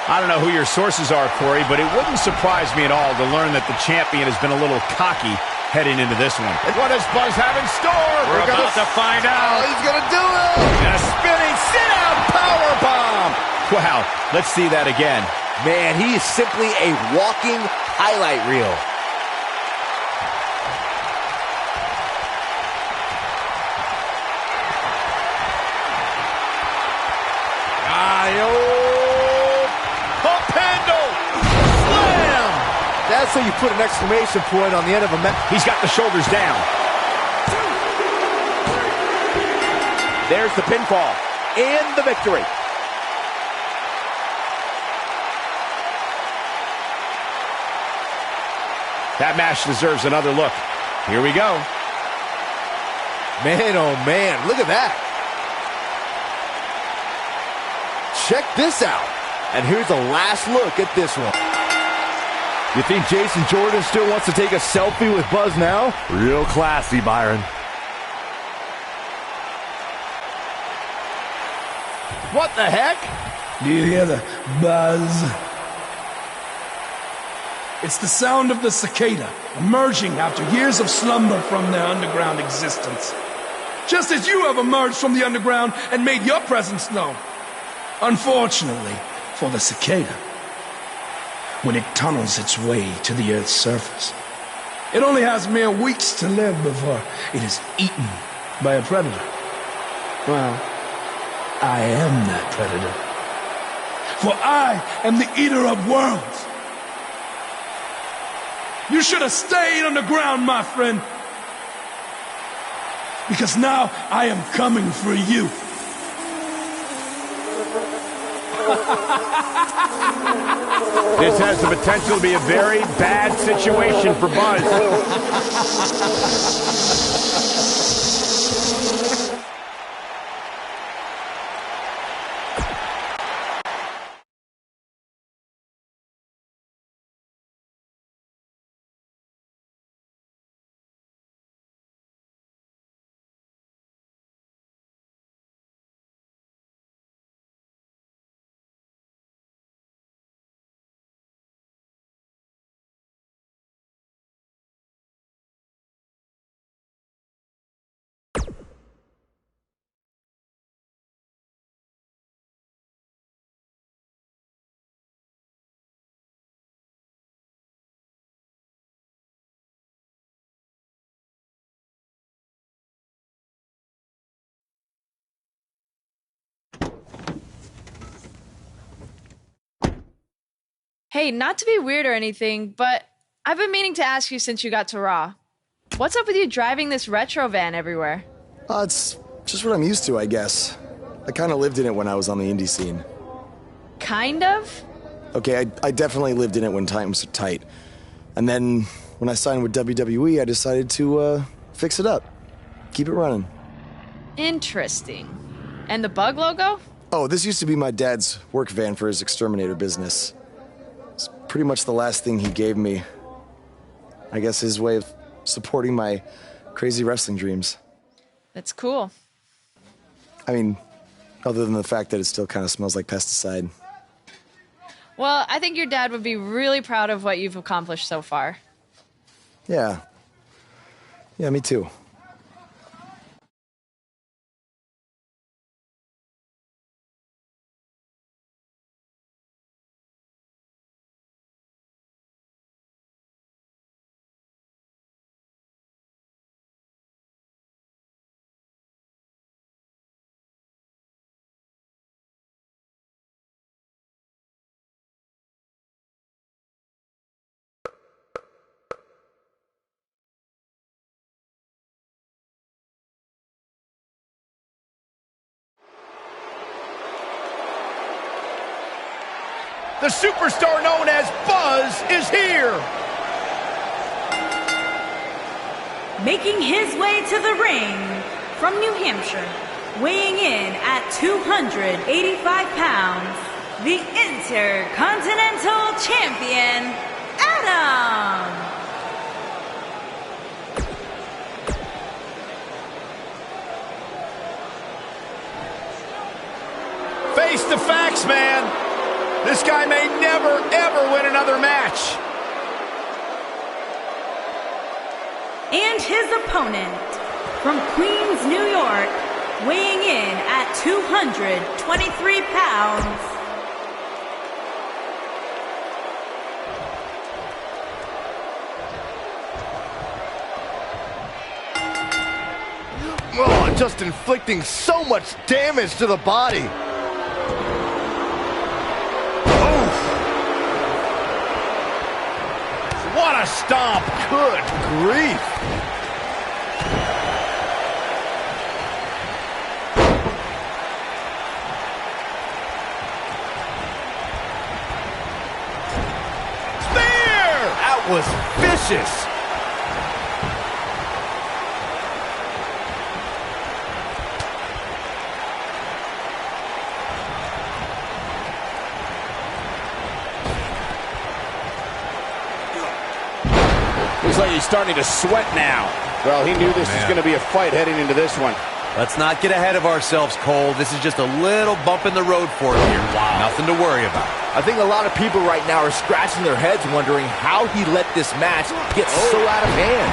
I don't know who your sources are, Corey, but it wouldn't surprise me at all to learn that the champion has been a little cocky heading into this one. What does Buzz have in store? We're about to find out. Oh, he's gonna do it! A spinning sit-out powerbomb. Wow, let's see that again. Man, he is simply a walking highlight reel. Pump handle. Slam. That's how you put an exclamation point on the end of a match. He's got the shoulders down. There's the pinfall and the victory. That match deserves another look. Here we go. Man, oh man, look at that. Check this out. And here's a last look at this one. You think Jason Jordan still wants to take a selfie with Buzz now? Real classy, Byron. What the heck? Do you hear the buzz? It's the sound of the cicada emerging after years of slumber from their underground existence. Just as you have emerged from the underground and made your presence known. Unfortunately for the cicada, when it tunnels its way to the Earth's surface, it only has mere weeks to live before it is eaten by a predator. Well, I am that predator. For I am the eater of worlds. You should have stayed on the ground, my friend. Because now I am coming for you. This has the potential to be a very bad situation for Buzz. Hey, not to be weird or anything, but I've been meaning to ask you since you got to Raw. What's up with you driving this retro van everywhere? It's just what I'm used to, I guess. I kind of lived in it when I was on the indie scene. Kind of? Okay, I definitely lived in it when times were tight. And then when I signed with WWE, I decided to fix it up. Keep it running. Interesting. And the bug logo? Oh, this used to be my dad's work van for his exterminator business. It's pretty much the last thing he gave me. I guess his way of supporting my crazy wrestling dreams. That's cool. I mean, other than the fact that it still kind of smells like pesticide. Well, I think your dad would be really proud of what you've accomplished so far. Yeah. Yeah, me too. The superstar known as Buzz is here. Making his way to the ring from New Hampshire, weighing in at 285 pounds, the Intercontinental Champion, Adam. Face the facts, man. This guy may never, ever win another match. And his opponent, from Queens, New York, weighing in at 223 pounds, Oh, just inflicting so much damage to the body. What a stomp! Good grief! Spear! That was vicious! Looks like he's starting to sweat now. Well, he knew this was going to be a fight heading into this one. Let's not get ahead of ourselves, Cole. This is just a little bump in the road for him here. Wow. Nothing to worry about. I think a lot of people right now are scratching their heads wondering how he let this match get so out of hand.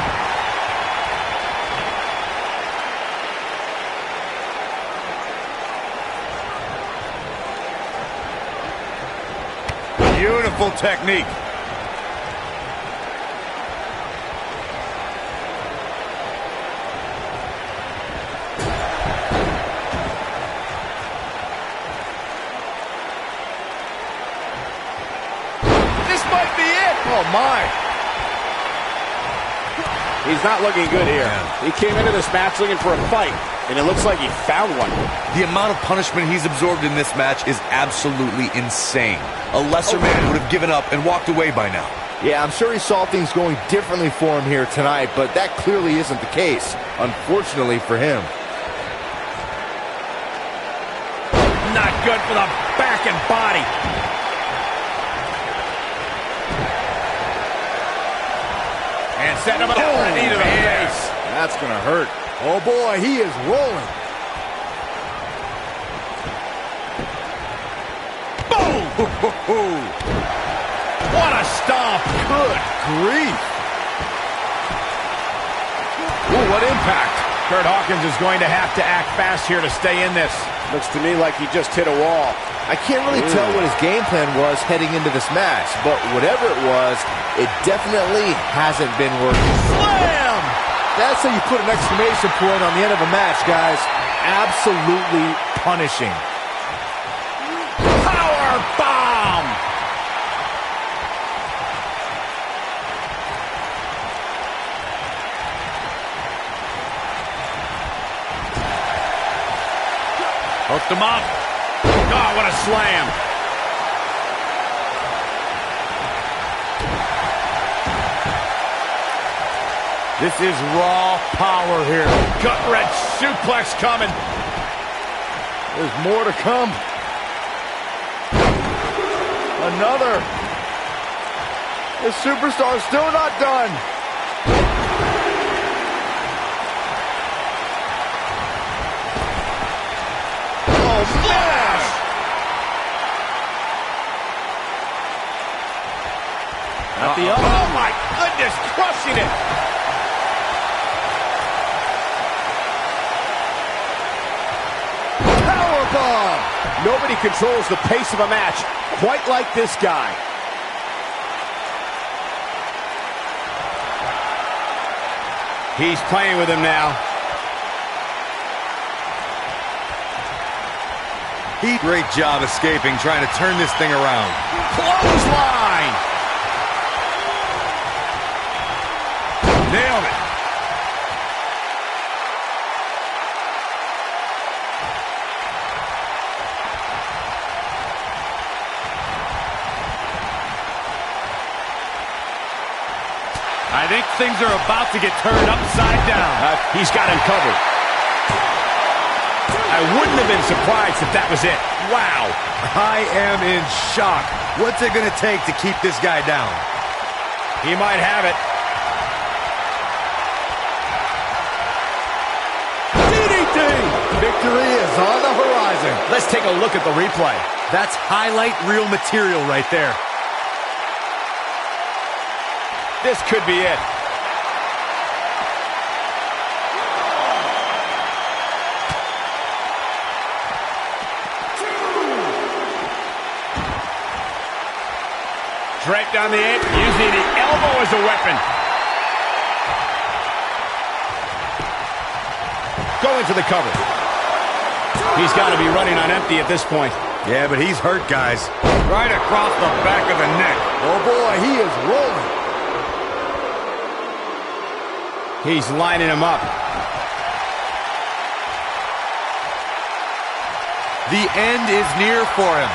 Beautiful technique. Oh, my. He's not looking good here. He came into this match looking for a fight, and it looks like he found one. The amount of punishment he's absorbed in this match is absolutely insane. A lesser man would have given up and walked away by now. Yeah, I'm sure he saw things going differently for him here tonight, but that clearly isn't the case, unfortunately for him. Not good for the back and body. And setting him up with a knee to the face. That's going to hurt. Oh, boy, he is rolling. Boom! What a stomp. Good grief. Ooh, what impact. Kurt Hawkins is going to have to act fast here to stay in this. Looks to me like he just hit a wall. I can't really tell what his game plan was heading into this match, but whatever it was, it definitely hasn't been working. Slam! That's how you put an exclamation point on the end of a match, guys. Absolutely punishing. Power bomb! Hooked him up. Oh, what a slam. This is raw power here. Gut-wrench suplex coming. There's more to come. Another. The superstar's still not done. Oh, smash! At the elbow. Oh, my goodness. goodness, crushing it. Powerbomb. Nobody controls the pace of a match quite like this guy. He's playing with him now. Great job escaping, trying to turn this thing around. Clothesline. Nailed it. I think things are about to get turned upside down. He's got him covered. I wouldn't have been surprised if that was it. Wow. I am in shock. What's it going to take to keep this guy down? He might have it. DDT! Victory is on the horizon. Let's take a look at the replay. That's highlight reel material right there. This could be it. Draped on the apron, using the elbow as a weapon. Going for the cover. He's got to be running on empty at this point. Yeah, but he's hurt, guys. Right across the back of the neck. Oh boy, he is rolling. He's lining him up. The end is near for him.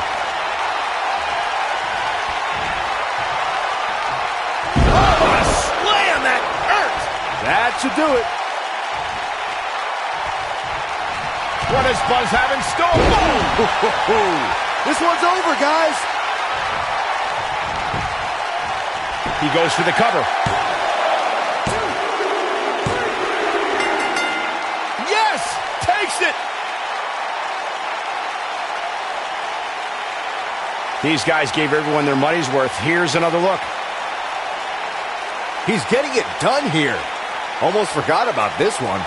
Oh, a slam that hurt. That should do it. What does Buzz have in store? This one's over, guys. He goes for the cover. Yes! Takes it! These guys gave everyone their money's worth. Here's another look. He's getting it done here. Almost forgot about this one.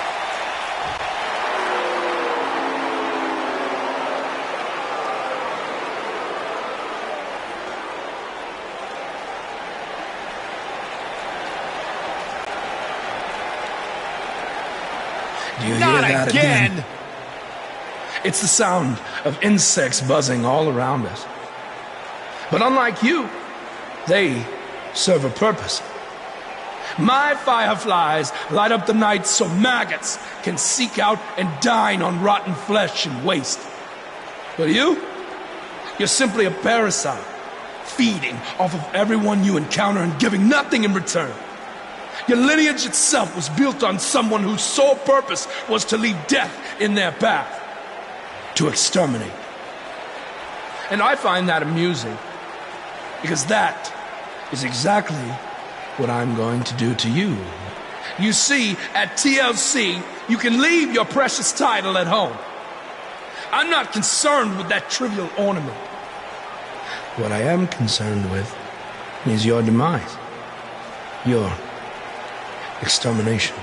Do you hear Not that again. It's the sound of insects buzzing all around us. But unlike you, they serve a purpose. My fireflies light up the night so maggots can seek out and dine on rotten flesh and waste. But you're simply a parasite, feeding off of everyone you encounter and giving nothing in return. Your lineage itself was built on someone whose sole purpose was to leave death in their path, to exterminate. And I find that amusing, because that is exactly what I'm going to do to you. You see, at TLC, you can leave your precious title at home. I'm not concerned with that trivial ornament. What I am concerned with is your demise, your extermination.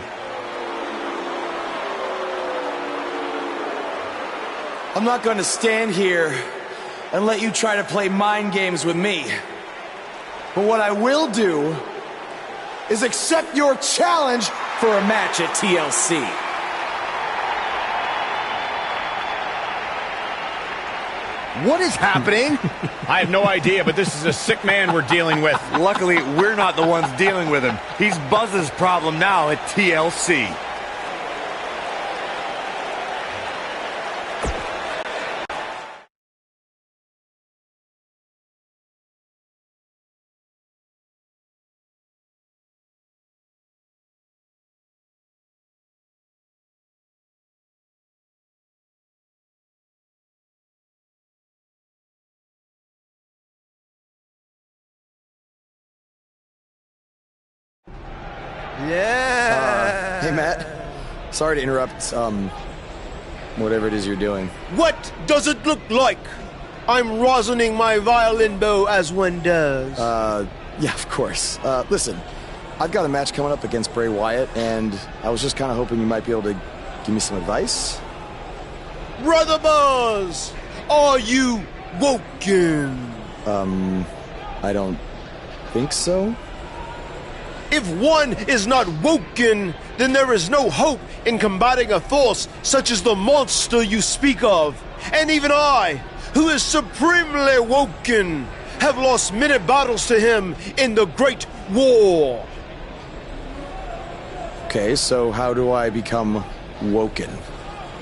I'm not going to stand here and let you try to play mind games with me. But what I will do is accept your challenge for a match at TLC. What is happening? I have no idea, but this is a sick man we're dealing with. Luckily, we're not the ones dealing with him. He's Buzz's problem now at TLC. Yeah. Hey, Matt. Sorry to interrupt, whatever it is you're doing. What does it look like? I'm rosining my violin bow as one does. Yeah, of course. Listen, I've got a match coming up against Bray Wyatt, and I was just kind of hoping you might be able to give me some advice. Brother Buzz, are you woken? I don't think so. If one is not woken, then there is no hope in combating a force such as the monster you speak of. And even I, who is supremely woken, have lost many battles to him in the Great War. Okay, so how do I become woken?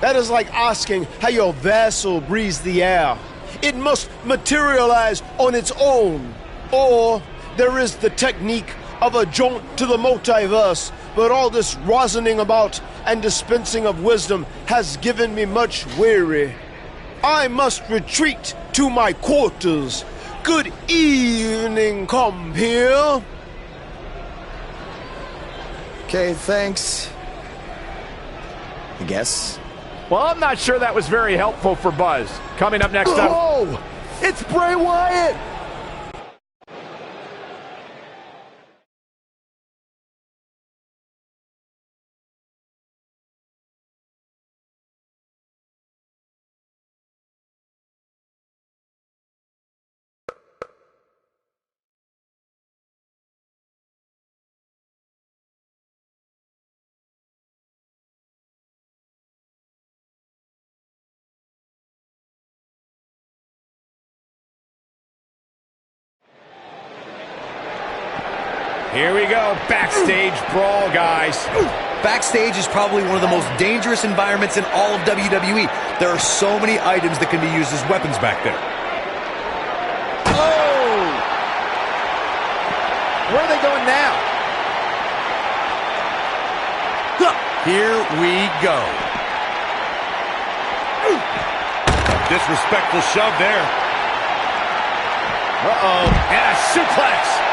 That is like asking how your vessel breathes the air. It must materialize on its own. Or there is the technique of a jaunt to the multiverse, but all this reasoning about and dispensing of wisdom has given me much weary. I must retreat to my quarters. Good evening, compeer. Okay, thanks. I guess. Well, I'm not sure that was very helpful for Buzz. Coming up next up... Oh! It's Bray Wyatt! Here we go, backstage brawl, guys. Backstage is probably one of the most dangerous environments in all of WWE. There are so many items that can be used as weapons back there. Oh! Where are they going now? Here we go. Disrespectful shove there. Uh-oh, and a suplex.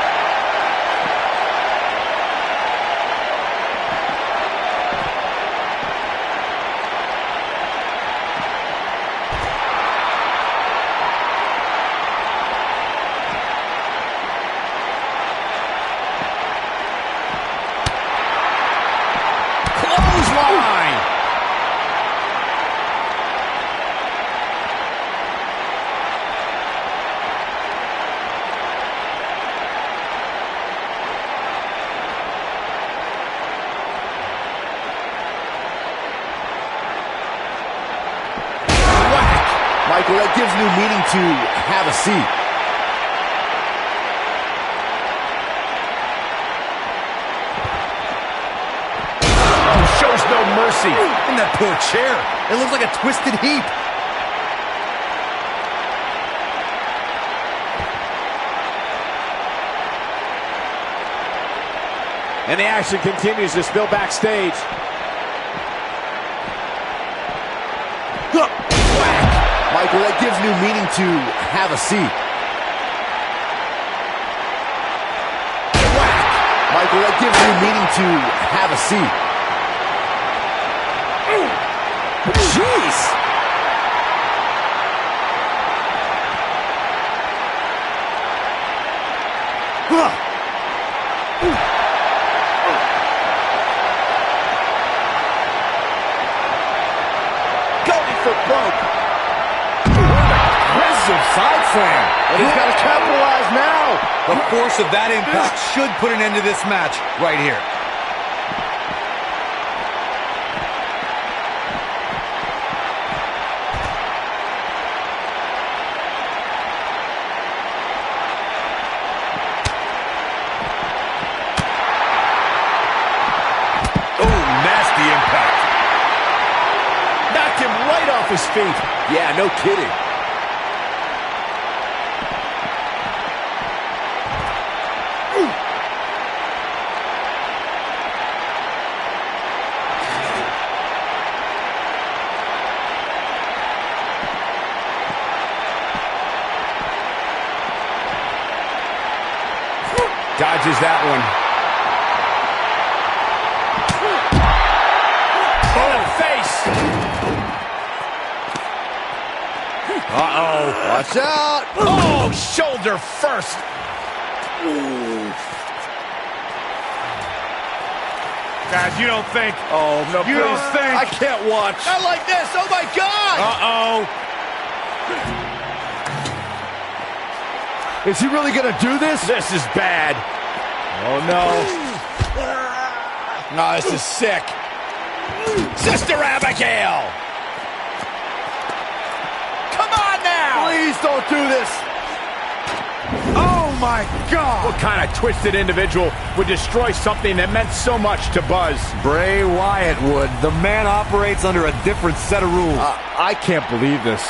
Michael, that gives new meaning to have a seat. Oh, shows no mercy. And that poor chair. It looks like a twisted heap. And the action continues to spill backstage. Michael, that gives new meaning to have a seat. Michael, that gives new meaning to have a seat. Jeez! Going for broke. Side slam. And he's got to capitalize now. The force of that impact should put an end to this match right here. Oh, nasty impact. Knocked him right off his feet. Yeah, no kidding. Dodges that one. In the face. Uh-oh. Watch out. Oh, shoulder first. Guys, you don't think. Oh, no, You please. don't think. I can't watch. Not like this. Oh, my God. Uh-oh. Is he really going to do this? This is bad. Oh, no. No, this is sick. Sister Abigail. Come on now. Please don't do this. Oh, my God. What kind of twisted individual would destroy something that meant so much to Buzz? Bray Wyatt would. The man operates under a different set of rules. I can't believe this.